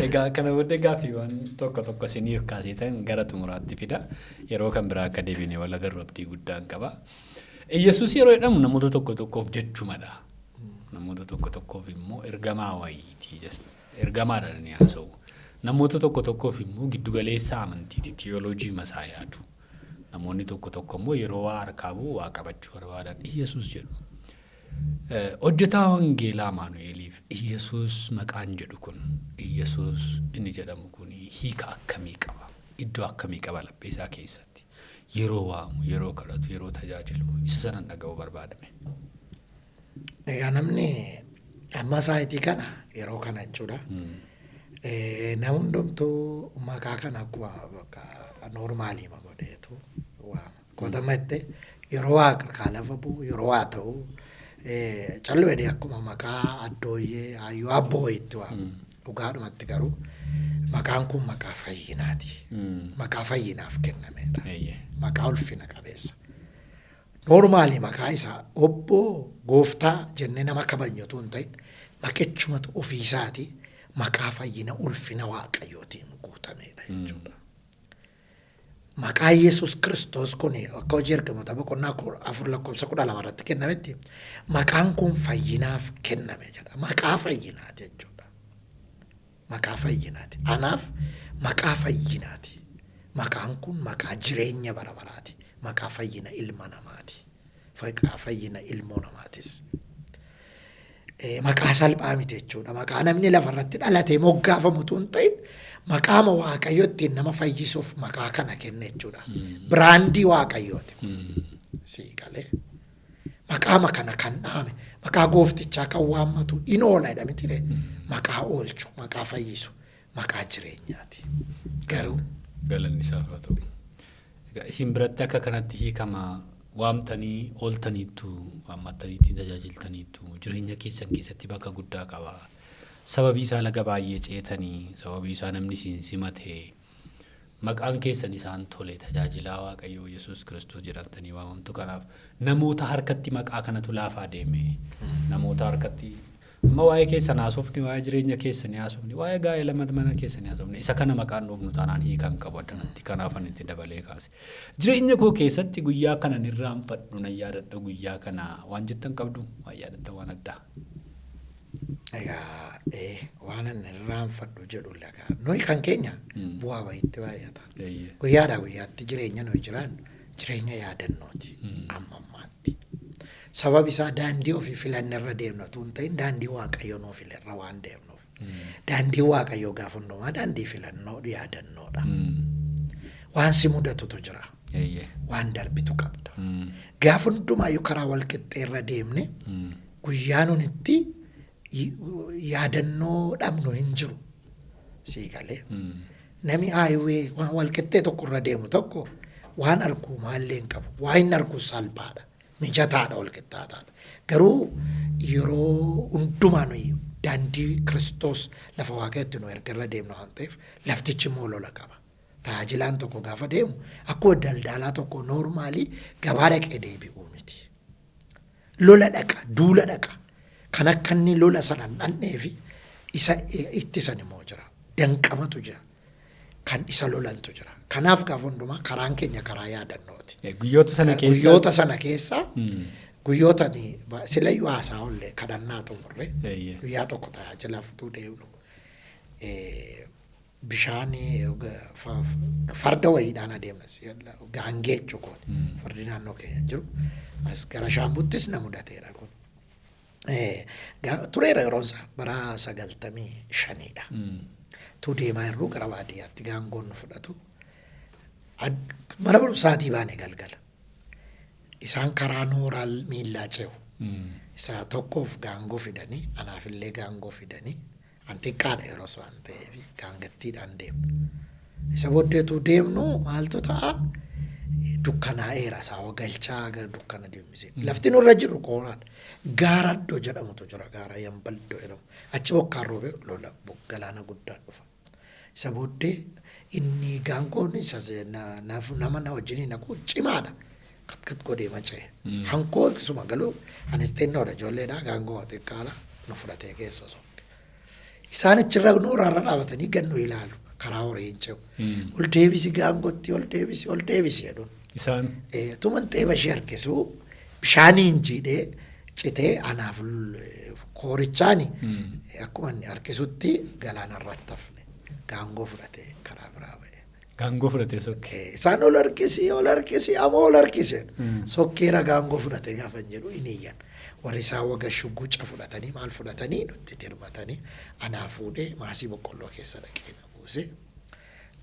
[SPEAKER 1] Egaa kana booddee gaaffiiwwan tokko isiniif kaasetan gara xumuraatti fida yeroo kan biraa akka deebine wal agarru abdii guddaan qaba. Yesuus yeroo jedhamu namoota tokkoof jechumadha. Namoota tokkoof immoo ergamaa wayiitii jechuudha. Ergamaadhaan ni haasa'u. Namoota tokkoof immoo giddugaleessa amantiiti tiyooloojii masaa yaadu. Namoonni tokko immoo yeroo waa harkaa bu'u waa qabachuu barbaadan Yesuus jedhu. Hojjetaa wangeelaa Maanu'eeliif Yesuus maqaan jedhu kun Yesuus inni jedhamu kun hiika akkamii qaba? Iddoo akkamii qaba lapheesaa keessatti? Yeroo waamu, yeroo kadhatu, yeroo tajaajilu isa sanan dhaga'uu barbaadame.
[SPEAKER 2] Egaa namni amma saayitii kana yeroo kana jechuudha. Nama hundumtuu maqaa kana akkuma noormaalii godheetu waama. Qotamatti yeroo waaqa lafa bu'u yeroo waa ta'u calleedee akkuma maqaa addooyyee hayyuu abboo itti waamu. Dhugaadhumatti garuu maqaan kun maqaa fayyinaati. Maqaa fayyinaaf kennamedha. Maqaa ulfina qabeessa. Noormaalii maqaa isaa obbo gooftaa jennee nama kabajatu hin ta'in maqechumatu ofiisaati maqaa fayyina ulfina waaqayyootiin guutamedha jechuudha. Maqaa Yesuus Kiristoos kun akka hojii ergamoota boqonnaa 4:12 irratti kennametti maqaan kun fayyinaaf kenname jedha. Maqaa fayyinaati jechuudha. Maqaa fayyinaati. Anaaf maqaa fayyinaati. Maqaan kun maqaa jireenya bara baraati. Maqaa fayyina ilma namaati. Maqaa fayyina ilmoo namaatis. Maqaa salphaa miti jechuudha. Maqaa namni lafarratti dhalatee moggaafamutu hin ta'in maqaama waaqayyootti nama fayyisuuf maqaa kana kenne jechuudha. Biraandii waaqayyooti. Siigalee. Maqaama kana kan dhaame maqaa gooftichaa kan waammatu in ooladha miti maqaa oolchu, maqaa fayyisu, maqaa jireenyaati. Garuu
[SPEAKER 1] galanni isaaf haa ta'u. Isin biratti akka kanatti hiikama waamtanii ooltaniittu waammattaniitti tajaajiltaniittu jireenya keessan keessatti bakka guddaa qaba. Sababii isaa laga baay'ee ceetanii sababii isaa namni isin simate maqaan keessan isaan tole tajaajilaa Waaqayyoo Yesuus Kiristoos jedhamtanii waamamtu. Kanaaf namoota harkatti maqaa kanatu laafaa deeme. Namoota harkatti amma waa'ee keessan haasofni, waa'ee jireenya keessanii haasofni, waa'ee gaa'ela mana keessanii haasofni. Isa kana maqaan dhufnu taanaan hiikan qabu addanatti. Kanaaf ani itti dabalee kaase. Jireenya koo keessatti guyyaa kana nirraanfadhu nan yaadadha. Guyyaa kana waan jettan qabdu waan yaadatta waan addaa.
[SPEAKER 2] Egaa waan nirraanfadhu jedhu lagaa nuyi kan keenya bu'aa baay'eetti baay'ata. Guyyaadhaa guyyaatti jireenya nuyi jiraannu jireenya yaadannooti amma ammaatti. Sabab isaa daandii ofii filanne irra deemnatu hin ta'in daandii waaqayyoo nuuf filerra waan deemnuuf. Daandii waaqayyoo gaafa hundumaa daandii filannoo yaadannoodha. Waan si mudatutu jira. Waan darbitu qabda. Gaafa hundumaa karaa wal qixxee irra deemne guyyaa nun itti yaadannoo dhabnu hin jiru. Siigalee. Nami hayiwee wal qixxee tokko irra deemu tokko waan arguu maallee hin qabu. Waa hin arguu salphaadha. Mijataadha wal qixxaataadha. Garuu yeroo hundumaa nuyi daandii Kiristoos lafa waaqayyootti nu erga irra deemnu waan ta'eef laftichi immoo lola qaba. Tajaajilaan tokko gaafa deemu akkuma daldalaa tokko noormaalii gabaa dhaqee deebi'uu miti. Lola dhaqa, duula dhaqa. Kan akka inni lola sana dhandhee fi isa ittisan immoo jira. Danqamatu jira. Kan isa lolantu jira. Kanaaf gaafa hundumaa karaan keenya karaa yaadannooti. Guyyoota sana keessa guyyoota silayyuu haasaa ollee kadhannaa xumurre guyyaa tokko tajaajila futuu deemnu bishaan farda wayiidhaan adeemna gaangee jechuukooti. Fardi naannoo keenya jiru as gara Shaambuttis na mudateera kun. Tureera yeroon isaa bara 95dha. Tu deemaa jirru gara baadiyyaatti gaangoon nu fudhatu. Mana barumsaatii baane galgala. Isaan karaa nooraal miillaa ce'u. Isa tokkoof gaangoo fidanii, anaafillee gaangoo fidanii, antiqqaadha yeroo waan ta'eef gaangattiidhaan deemna. Isa booddeetu deemnu maaltu ta'a? Dukkanaa'eera isaa galchaa dukkana deemsee. Lafti nurra jiru qooraan gaara iddoo jedhamutu jira gaara Yambaldoo jedhamu. Achi bokkaan roobee lola galaana guddaa dhufa. Isa booddee inni gaangoon isa nama na wajjiniin naqu cimaadha. Kat godhee maca'e. Hankoo akkasuma galuu anis xinnoodha ijoolleedha gaangoo xiqqaadha nu fudhatee keessa sokke. Isaan achirra nooraarra dhaabatanii gannu ilaalu karaa horii hin ce'u. Ol deebisi gaangootti ol deebisi jedhuun.
[SPEAKER 1] Isaan
[SPEAKER 2] tuman xeeba ishee harkisuu bishaaniin jiidhee citee anaaf koorichaani akkuma inni harkisutti galaanarratti hafne gaangoo fudhatee karaa biraa ba'e.
[SPEAKER 1] Gaangoo fudhatee sokkee.
[SPEAKER 2] Isaan ol harkisi ammoo ol harkiseen sokkeera gaangoo fudhatee gaafa jedhu iniyyan. Warri isaan waga shugguca fudhatanii maal fudhatanii nutti dirmatanii anaa fuudhee maasii boqqolloo keessa dhaqee na buuse.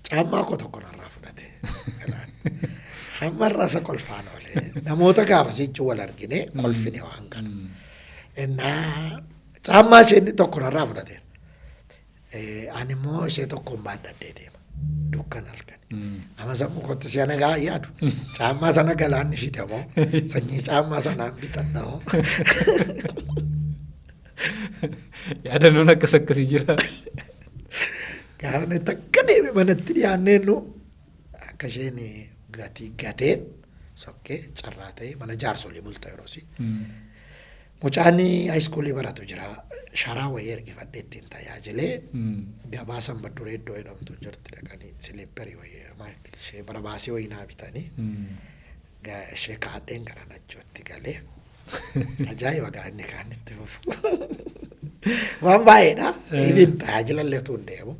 [SPEAKER 2] Caammaa koo tokko narraa fudhate. Hammarra isa kolfaan oolee namoota gaafasii wal argine kolfine waan kana. Innaa caammaa ishee inni tokko narraa fudhateera. Ani immoo ishee tokkoon baadhadhee deema. Dukkan halkan. Amma sammuu kootti si'a nagaa yaadu. Caammaa sana galaanni fidamoo. Sanyii caammaa sanaan bitadha hoo.
[SPEAKER 1] Yaadannoon akkas akkasii jira.
[SPEAKER 2] Gaafa takka deeme manatti dhiyaanneennu akka isheen gateen sokkee carraa ta'e mana jaarsolii bulta yeroosi. Mucaan haayiskuulii baratu jira. Sharaa wayii ergifadhee ittiin tajaajilee gabaa sanbadduree iddoo jedhamtu jirti dhaqanii siliipparii wayii ishee barabaasii wayii naa bitanii ishee kaadheen gara nachootti galee ajaa'iba gaanni kaan itti fufu. Waan baay'eedha. Ibin tajaajila leetu hin deemu.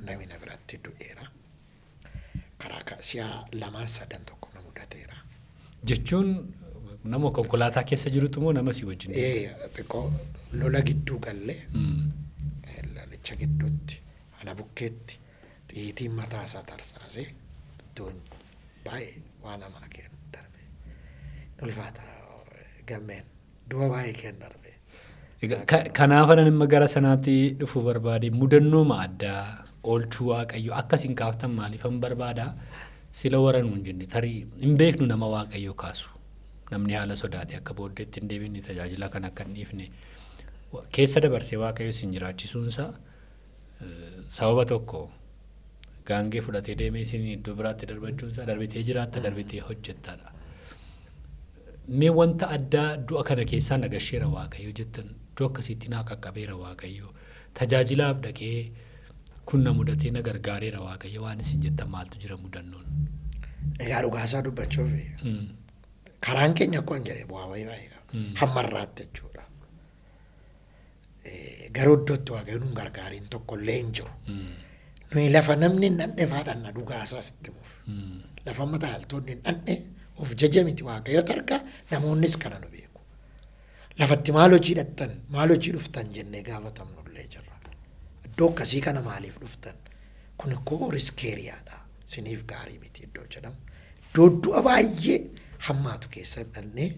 [SPEAKER 2] Namni na biratti du'eera. Karaa si'a lamaan sadan tokko na mudateera.
[SPEAKER 1] Jechuun nama konkolaataa keessa jirutu moo nama si wajjin?
[SPEAKER 2] Xiqqoo lola gidduu gallee lalicha gidduutti ana bukkeetti xiitiin mataa isaa tarsaasee iddoon baay'ee waan namaa kennu darbe. Ulfaata gammeen du'a baay'ee kennu darbe.
[SPEAKER 1] Kanaaf nama gara sanaatti dhufuu barbaade mudannoo addaa oolchuu waaqayyo akkasiin kaaftan maaliifan barbaada sila waranuu hin jenne tarii hin beeknu nama waaqayyo kaasu. Namni haala sodaate akka booddeetti hin deebinne tajaajila kan akka hin dhiifne keessa dabarsee waaqayyo isin jiraachisuunsa sababa tokko gaangee fudhatee deemee isin iddoo biraatti darbachuunsa darbitee jiraatta darbitee hojjettaadha. Mee wanta addaa du'a kana keessaa nagasheera waaqayyo jettan du'a akkasiitti naa qaqqabeera waaqayyo tajaajilaaf dhaqee kun na mudatee na gargaareera waaqayyo waan isin jettan maaltu jira mudannoon?
[SPEAKER 2] Egaa dhugaasaa dubbachuuf karaan keenya akkuma jedhee bu'aa baay'ee hammarraatti jechuudha. Garuu iddootti waaqayyoon nu gargaariin tokko illee hin jiru. Nuyi lafa namni hin dhandhe faadhanna dhugaasaa sitti muuf. Lafa mataa altonni hin dhandhe of jaja miti waaqayyoota argaa namoonnis kana nu beeku. Lafatti maal hojii dhattan maal hojii dhuftan jennee gaafatamnu illee jirra. Iddoo akkasii kana maaliif dhuftan? Kun koo riskeeriyaadha. Siniif gaarii miti iddoo jedhamu. Iddoo du'a baay'ee hammaatu keessa dhalnee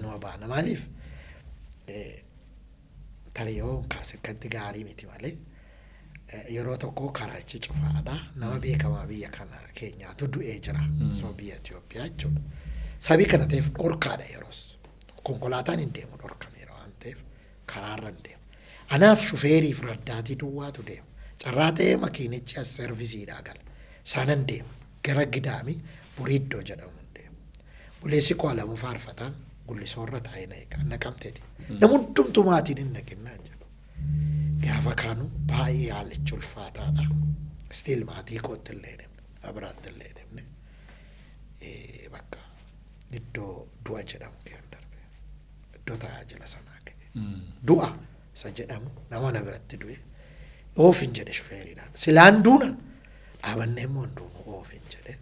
[SPEAKER 2] nu baana maaliif tariyoon kaasakatti gaarii miti malee yeroo tokko karaachi cufaadha nama beekamaa biyya kana keenyaatu du'ee jira soo biyya Itoophiyaa jechuudha. Sabii kana ta'eef dhorkaadha yeroos konkolaataan hin deemu dhorkameera waan ta'eef karaarra hin deemu. Anaaf shufeeriif raddaatii duwwaatu deema. Carraa ta'ee makiinichi as servisiidhaa gala. Saanan deema gara gidaami burii iddoo jedhamu. Buleessi koo alamu faarfataan gullisoorra taa'ee na eegaa naqamteeti. Nama hundumtuu maatiin hin naqinaa jedhu. Gaafa kaanu baay'ee haallichi ulfaataadha. Stiil maatii kootti illee deemne biraatti illee deemne bakka iddoo du'a jedhamu kee darbe iddoo tajaajila sanaa kee du'a isa jedhamu nama na biratti du'e oofin jedhe shufeeriidhaan silaan duuna dhaabannee immoo hin duunu oofin jedhe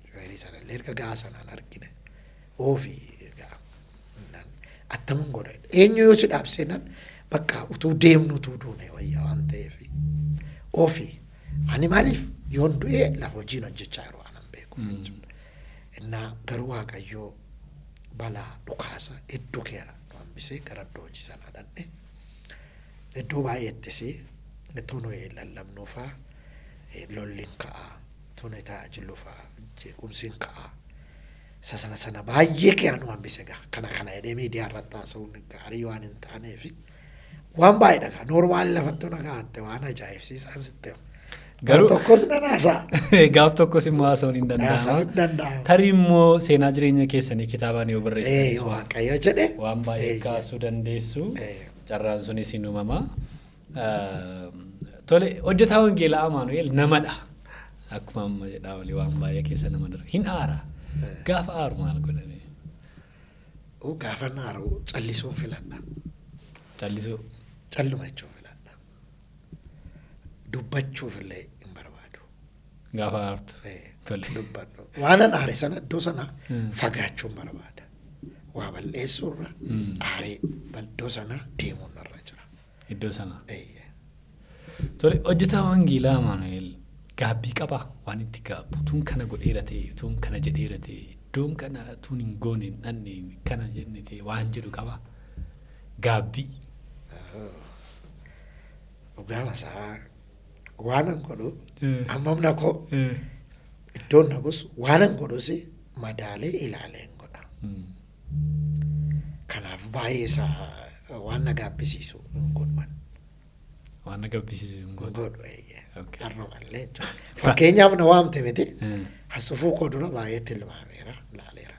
[SPEAKER 2] shufeerii sana illee erga gahaa sanaan argine. Ofi attamuun godha. Eenyu yoo si dhaabsenan bakka utuu deemnu utuu duune wayyaa waan ta'eef ofi ani maaliif yoon du'ee lafa hojiin hojjechaa yeroo anan beeku. Innaa garuu waaqayyoo balaa dhukaasa hedduu kee hambisee gara iddoo hojii sanaa dhandhe iddoo baay'eettis itti nuyi lallabnuufaa lolliin ka'aa tuni tajaajiluufaa jeequmsiin ka'aa. Sana baay'ee keeyyaanu hambise kana jedhee miidiyaa irratti haasa'uun gaarii waan hin taaneef waan baay'eedha. Noormaali lafatti nagaatte waan ajaa'ibsiisaan sitte. Garuu tokkos nan haasa'a.
[SPEAKER 1] Gaaf tokkos immoo haasa'uun hin danda'ama. Tarii immoo seenaa jireenya keessanii kitaabaan yoo barreessan
[SPEAKER 2] waaqayyo jedhe
[SPEAKER 1] waan baay'ee kaasuu dandeessu. Carraan sunis hin uumama. Tole hojjetaa wangeelaa Amaanu'eel namadha. Akkuma amma jedhaa olii waan baay'ee keessa nama darbe hin aara. Gaafa aaru maal godhame?
[SPEAKER 2] Gaafa aaru callisuun filadha.
[SPEAKER 1] Callisuu?
[SPEAKER 2] Calluma jechuun filadha. Dubbachuuf illee hin barbaadu.
[SPEAKER 1] Gaafa aartu?
[SPEAKER 2] Dubbadhu. Waan an aare sana iddoo sana fagaachuun barbaada. Waa balleessuurra aaree iddoo sana deemuun irra jira.
[SPEAKER 1] Iddoo sana? Tole hojjetaa wangeelaa Amaanu'eel gaabbii qaba waan itti gaabbu tuun kana godheera ta'e tuun kana jedheera ta'e iddoon kana tuun hin goone dhanne kana jenne ta'e waan jedhu qaba gaabbii.
[SPEAKER 2] Dhugaan isaa waanan godhu ammam na koo iddoon na gus waanan godhus madaalee ilaaleen godha. Kanaaf baay'ee isaa waan na gaabbisiisu hin godhan.
[SPEAKER 1] Waan na gabbisiisu hin godhu.
[SPEAKER 2] Har'umallee jechuudha. Fakkeenyaaf na waamte miti hasufuu koo dura baay'ee tilmaameera ilaaleera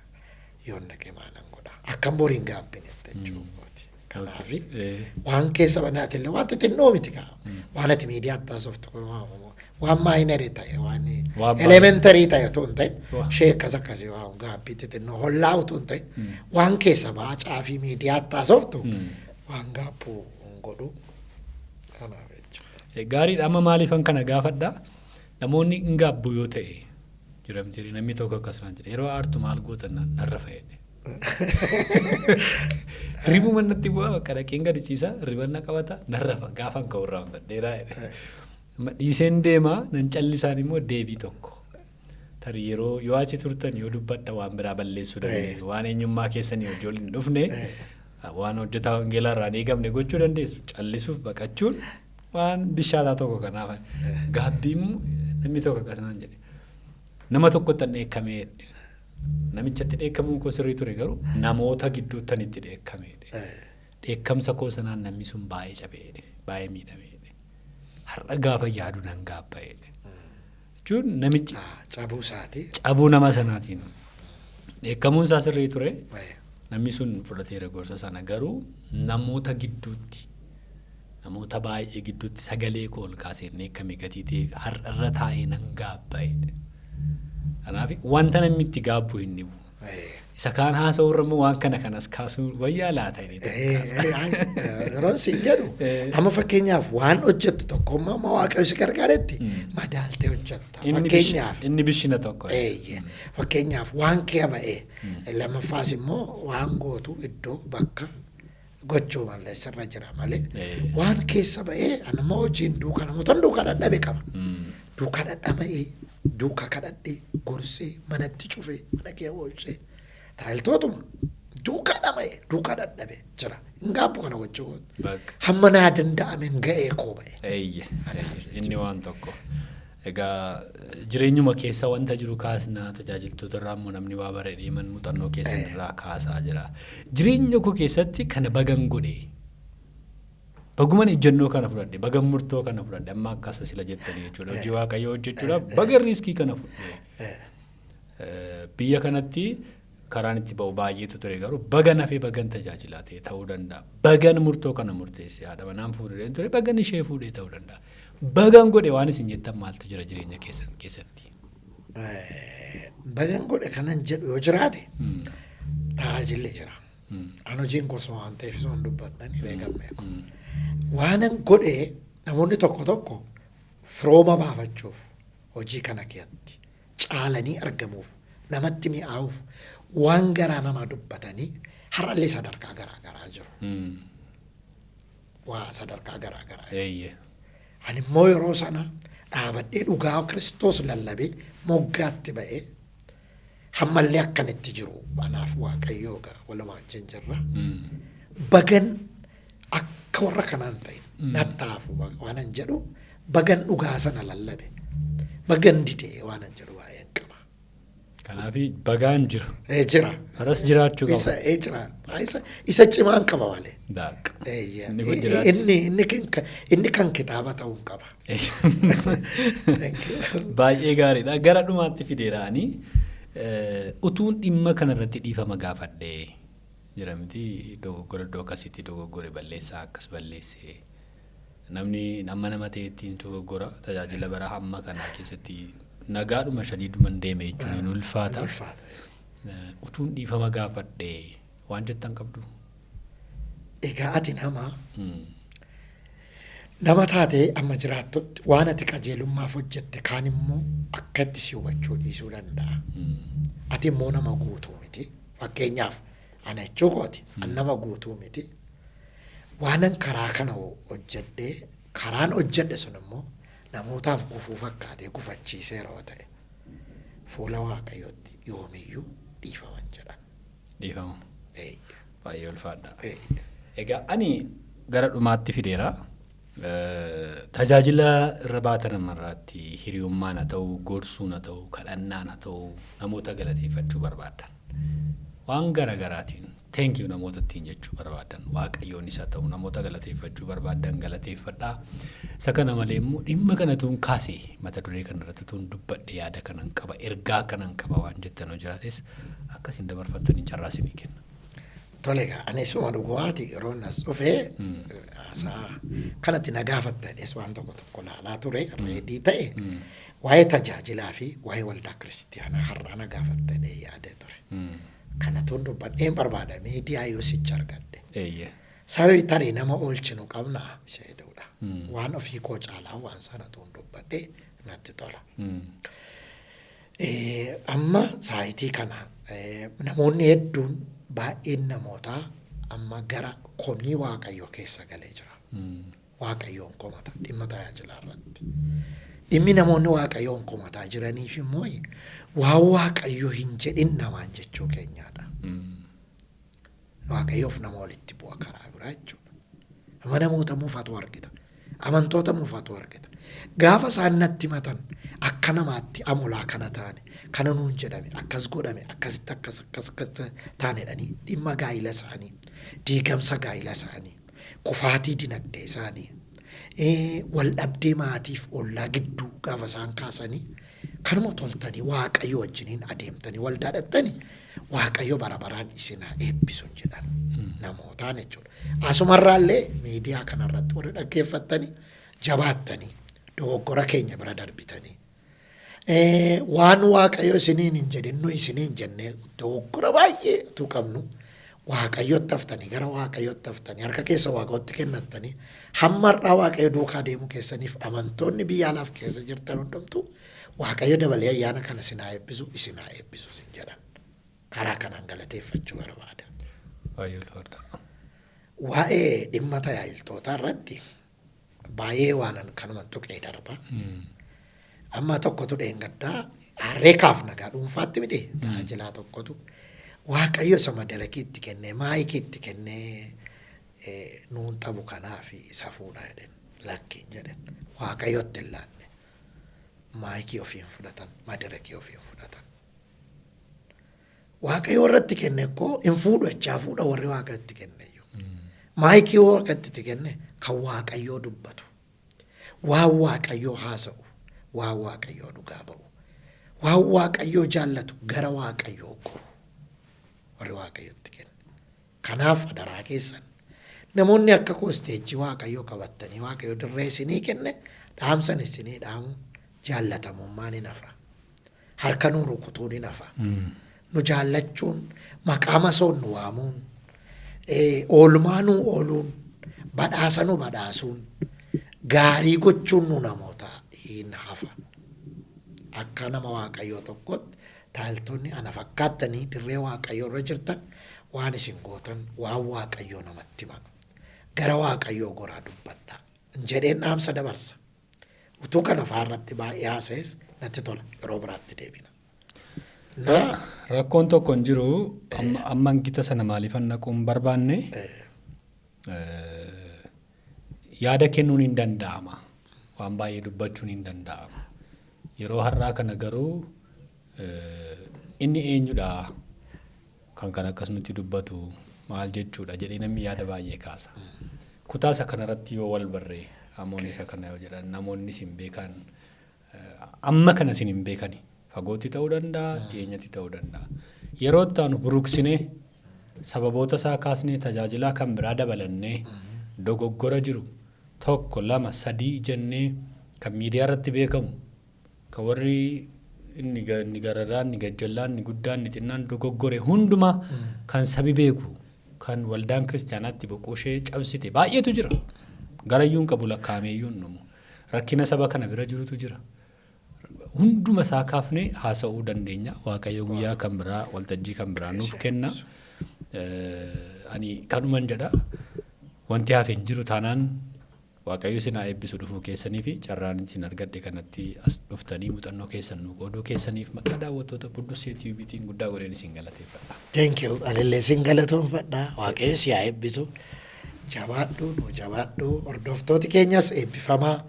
[SPEAKER 2] yoon naqee maalan godha akkam boriin gaabbinette jechuudha. Kanaafi waan keessa banaatillee waan xixinnoo miti kaa waan ati miidiyaatti haasoftu waan maayinarii ta'e waan elementarii ta'e otoo hin ta'in ishee akkas akkasii waan gaabbii xixinnoo hollaa otoo hin ta'in waan keessa baacaa fi miidiyaatti haasoftu waan gaabbuu hin godhu kanaaf jechuudha.
[SPEAKER 1] Gaariidha amma maaliifan kana gaafadhaa namoonni hin gaabbu yoo ta'e jiramtirii namni tokko akkasuma jedhe yeroo aartu maal gootan narra fayyade. Ribu manatti bu'aa bakka dhaqeen gadhiisa ribanna qabata narrafa gaafan ka'urraan badheeraa dhiiseen deemaa nan callisaan immoo deebii tokko tarii yeroo yoo achi turtan yoo dubbatta waan biraa balleessuu dandeessu waan eenyummaa keessanii hojii waliin dhufne waan hojjetaa wangeelaa irraa eegamne gochuu dandeessu callisuuf baqachuun waan bishaataa tokko kanaaf gaabbiin namni tokko akkasumaan jedhe nama tokkotti an dheekkamee namichatti dheekkamuun koo sirrii ture garuu namoota gidduuttan itti dheekkameedhe. Dheekkamsa koo sanaan namni sun baay'ee cabeedhe baay'ee miidhameedhe. Har'a gaafa yaadu nan gaabbaa'eedhe. Jechuun namichi
[SPEAKER 2] cabuu isaati.
[SPEAKER 1] Cabuu nama sanaatiin dheekkamuun isaa sirrii ture namni sun fudhateera gorsa sana garuu namoota gidduutti namoota baay'ee gidduutti sagalee koo ol kaasee dheekkamee gatii ta'e har'a taa'ee nan gaabbaa'eedhe. Kanaaf wanta namni itti gaabbu hin dhibu. Isa kaan haasa'urra immoo waan kanas kaasuu wayyaa laata inni
[SPEAKER 2] yeroo si jedhu amma fakkeenyaaf waan hojjettu tokko amma waaqayyo si gargaaretti madaaltee hojjetta. Fakkeenyaaf
[SPEAKER 1] inni bishina tokko.
[SPEAKER 2] Fakkeenyaaf waan kee ba'ee lamaffaas immoo waan gootu iddoo bakka gochuu malee sirra jira malee waan keessa ba'ee anammoo hojiin duukaa namoota duukaa dadhabe qaba. Duukaa dadhabee duukaa kadhadhee gorsee manatti cufee mana kee oolchee taa'iltootuma duukaa dhama'ee duukaa dadhabee jira hin gaabbu kana gochuu hamma naa danda'ameen ga'ee koo ba'e.
[SPEAKER 1] Inni waan tokko egaa jireenyuma keessa wanta jiru kaasnaa tajaajiltoota irraa immoo namni waa baree deeman muuxannoo keessan irraa kaasaa jira. Jireenya koo keessatti kana bagan godhee baguman ejjennoo kana fudhadhe bagan murtoo kana fudhadhe amma akkasa sila jettanii jechuudha hojii waaqayyoo hojjechuudhaaf bagan riiskii kana fudhadhe biyya kanatti karaan itti ba'u baay'eetu ture garuu bagan hafee bagan tajaajilaa ta'e ta'uu danda'a bagan murtoo kana murteesse haadha manaan fuudhee ture bagan ishee fuudhee ta'uu danda'a bagan godhe waan isin jettan maaltu jira jireenya keessan keessatti.
[SPEAKER 2] Bagan godhe kanan jedhu yoo jiraate tajaajilli jira. An hojiin kosuma waan ta'eef sun dubbattan hin eegamne. Waanan godhee namoonni tokko tokko firooma baafachuuf hojii kana keessatti caalanii argamuuf namatti mi'aawuuf waan garaa namaa dubbatanii har'allee sadarkaa garaa garaa jiru. Waa sadarkaa garaa garaa. Ani immoo yeroo sana dhaabadhee dhugaa Kiristoos lallabee moggaatti ba'ee hammallee akkanitti jiru anaaf waaqayyoo walumaa wajjin jirra. Bagan akka warra kanaan ta'e nattaafu waanan jedhu bagan dhugaa sana lallabe bagan didee waanan jedhu baay'een qaba.
[SPEAKER 1] Kanaaf bagaan jira.
[SPEAKER 2] Jira.
[SPEAKER 1] Haras jiraachuu qaba.
[SPEAKER 2] Jira. Isa cimaan qaba malee. Inni kan kitaaba ta'uu qaba.
[SPEAKER 1] Baay'ee gaariidha. Gara dhumaatti fideeraanii utuun dhimma kanarratti dhiifama gaafadhee jiramti dogoggora iddoo akkasitti dogoggore balleessaa akkas balleessee namni nama ta'ettiin dogoggora tajaajila bara hamma kanaa keessatti nagaadhuma shadiiduman deeme jechuun hin ulfaata. Utuun dhiifama gaafadhee waan jettan qabdu.
[SPEAKER 2] Egaa ati nama taatee amma jiraattutti waan ati qajeelummaaf hojjette kaan immoo akka itti si hubachuu dhiisuu danda'a. Ati immoo nama guutuu miti. Fakkeenyaaf ana jechuu kooti. An nama guutuu miti. Waanan karaa kana hojjedhee karaan hojjedhe sun immoo namootaaf gufuu fakkaatee gufachiisee yeroo ta'e fuula waaqayyootti yoomiyyuu dhiifaman jedhan.
[SPEAKER 1] Dhiifama. Baay'ee ulfaadha. Egaa ani gara dhumaatti fideera. Tajaajila irra baatan amarraatti hiriyummaan haa ta'u, gorsuun haa ta'u, kadhannaan haa ta'u, namoota galateeffachuu barbaadan. Waan garaagaraatiin thank you namoota ittiin jechuu barbaadan, waaqayyoon isa ta'u namoota galateeffachuu barbaadan galateeffadhaa. Isa kana malee immoo dhimma kanatuun kaasee mata duree kanarratti tuun dubbadhe yaada kanan qaba, ergaa kanan qaba waan jettan hoo jiraates akkasiin dabarfattanii carraa isinii kenna.
[SPEAKER 2] Tole egaa ani suma dhugaati yeroo nas dhufee haasaa kanatti na gaafattadhes waan tokko laalaa ture reedii ta'e waa'ee tajaajilaa fi waa'ee waldaa kiristiyaanaa har'aa na gaafattadhee yaadee ture. Kanatuun dubbadheen barbaada miidiyaa yoo sicha argadhe. Sababii tarii nama oolchinu qabna isa jedhudha. Waan ofii koo caalaa waan sanatuun dubbadhee natti tola. Amma saayitii kana namoonni hedduun baay'een namootaa amma gara komii waaqayyoo keessa galee jira. Waaqayyoon komata dhimma tajaajilaa irratti. Dhimmi namoonni waaqayyoon komataa jiraniif immoo waan waaqayyoo hin jedhin namaan jechuu keenyaadha. Waaqayyoof nama walitti bu'a karaa biraa jechuudha. Amma namoota muufatu argita. Amantoota muufatu argita. Gaafa isaan natti matan akka namaatti amolaa kana taane kana nuun jedhame akkas godhame akkasitti akkas taanedhanii dhimma gaa'ila isaanii diigamsa gaa'ila isaanii kufaatii dinagdee isaanii wal dhabdee maatiif ollaa gidduu gaafa isaan kaasanii kanuma toltanii waaqayyo wajjiniin adeemtanii wal daadhattanii waaqayyo bara baraan isinaa eebbisuun jedhan namootaan jechuudha. Asumarraallee miidiyaa kanarratti warri dhaggeeffattanii jabaattanii dogoggora keenya bira darbitanii waan waaqayyo isiniin hin jedhin nu isiniin jennee dogoggora baay'ee tu qabnu waaqayyotti haftanii gara waaqayyotti haftanii harka keessa waaqayyotti kennattanii hammarraa waaqayyo duukaa deemu keessaniif amantoonni biyya alaaf keessa jirtan hundumtu waaqayyo dabalee ayyaana kana isinaa eebbisu sin jedhan karaa kanaan galateeffachuu barbaada. Waa'ee dhimma tajaajiltootaa irratti baay'ee waanan kanuma tuqee darba. Amma tokkotu dheengaddaa harree kaaf nagaa dhuunfaatti miti tajaajilaa tokkotu waaqayyo isa madarakiitti kennee maayikiitti kennee nuun xabu kanaa fi isa fuudhaa jedhen lakkiin jedhen waaqayyotti hin laanne maayikii ofiin fudhatan madarakii ofiin fudhatan. Waaqayyo irratti kenne koo hin fuudhu jechaa fuudha warri waaqayyotti kenne iyyuu. Maayikii warqatti kenne kan waaqayyoo dubbatu waan waaqayyoo haasa'u waan waaqayyoo dhugaa ba'u waan waaqayyoo jaallatu gara waaqayyoo goru warri waaqayyotti kenne. Kanaaf adaraa keessan namoonni akka koosteejii waaqayyoo qabattanii waaqayyoo dirree isinii kenne dhaamsan isinii dhaamu jaallatamummaan hin hafa harka nuu rukutuu hin hafa nu jaallachuun maqaama soon nu waamuun oolmaa nuu ooluun badhaasa nu badhaasuun gaarii gochuun nu namoota hin hafa. Akka nama waaqayyoo tokkotti taaltonni ana fakkaattanii dirree waaqayyoo irra jirtan waan isin gootan waan waaqayyoo namatti hima. Gara waaqayyoo goraa dubbadhaa jedheen dhaamsa dabarsa. Utuu kana faarratti baay'ee haasa'es natti tola yeroo biraatti deebina.
[SPEAKER 1] Rakkoon tokko hin jiru amma gita sana maaliifan naquun barbaanne yaada kennuun hin danda'ama. Waan baay'ee dubbachuun hin danda'ama. Yeroo har'aa kana garuu inni eenyudha kan akkas nutti dubbatu maal jechuudha jedhee namni yaada baay'ee kaasa. Kutaa isa kanarratti yoo wal barree namoonni isa kana yoo jedhan namoonni isin beekan amma kana isin hin beekani fagootti ta'uu danda'a dhiyeenyatti ta'uu danda'a. Yeroo itti aanu buruqsinee sababoota isaa kaasnee tajaajilaa kan biraa dabalannee dogoggora jiru tokko lama sadii jennee kan miidiyaa irratti beekamu kan warri inni gararaan inni gajjallaan inni guddaan inni xinnaan dogoggore hundumaa kan sabi beeku kan waldaan kiristaanaatti boqoshee cabsite baay'eetu jira. Garayyuun qabu lakkaameeyyuun numu rakkina saba kana bira jirutu jira. Hunduma isaa kaafnee haasa'uu dandeenya. Waaqayyo guyyaa kan biraa waltajjii kan biraa nuuf kenna. Ani kanuman jedha wanti hafe hin jiru taanaan waaqayyo isin haa eebbisu dhufuu keessanii fi carraan isin argadhe kanatti as dhuftanii muuxannoo keessan nu qooduu keessaniif maqaa daawwattoota Buddusee TVtiin guddaa godheen isin galateeffadha.
[SPEAKER 2] Thank you. Alillee isin galatoomfadha. Waaqayyo si haa eebbisu. jabaadhu hordoftooti keenyas eebbifamaa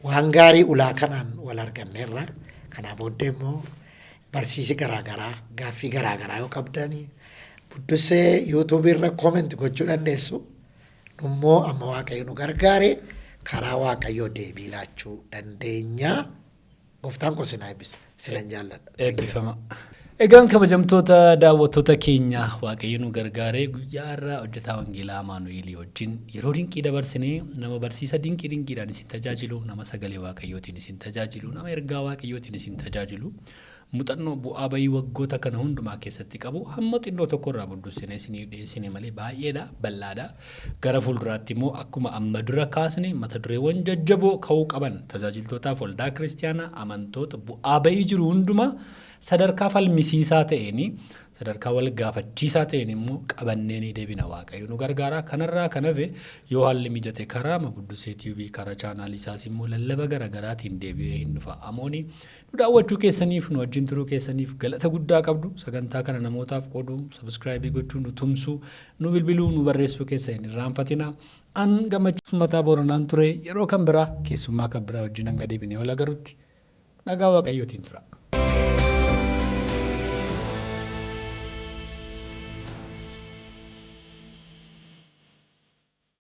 [SPEAKER 2] waan gaarii ulaa kanaan wal arganneerra. Kanaa booddee immoo barsiisi garaagaraa gaaffii garaagaraa yoo qabdanii Buddusee yuutuubii irra koomenti gochuu dandeessu. Nummoo amma Waaqayyo nu gargaare karaa Waaqayyoo deebii laachuu dandeenya. Gooftaan koo sinaa eebbisa. Sinan jaalladha.
[SPEAKER 1] Eebbifama. Egaan kabajamtoota daawwattoota keenya Waaqayyo nu gargaaree guyyaa irraa hojjetaa wangeelaa Amaanu'eelii wajjin yeroo dinqii dabarsinee nama barsiisa dinqiidhaan isin tajaajilu, nama sagalee Waaqayyootiin isin tajaajilu, nama ergaa Waaqayyootiin isin tajaajilu. Muuxannoo bu'aa bayii waggoota kana hundumaa keessatti qabu hamma xinnoo tokkorraa buddusinee isiniif dhiyeessine malee baay'eedha, bal'aadha. Gara fuulduraatti immoo akkuma amma dura kaasne mata dureewwan jajjaboo ka'uu qaban tajaajiltootaaf waldaa kiristaanaa amantoota bu'aa bayii jiru hundumaa sadarkaa falmisiisaa ta'een sadarkaa wal gaafachiisaa ta'een immoo qabannee ni deebina. Waaqayyo nu gargaara. Kanarraa kan hafe yoo haalli mijate karaa Buddusee TV karaa chaanaalii isaas immoo lallaba garaagaraatiin deebi'ee hin dhufa. Amooni nu daawwachuu keessaniif nu wajjin turuu keessaniif galata guddaa qabdu. Sagantaa kana namootaaf qooduu, sabskraayibii gochuu, nu tumsuu, nu bilbiluu, nu barreessuu keessa hin irraanfatina. An gammachiis mataa Booranaan ture yeroo kan biraa keessummaa kan biraa wajjin hanga deebinee wal agarutti nagaa Waaqayyootiin tura.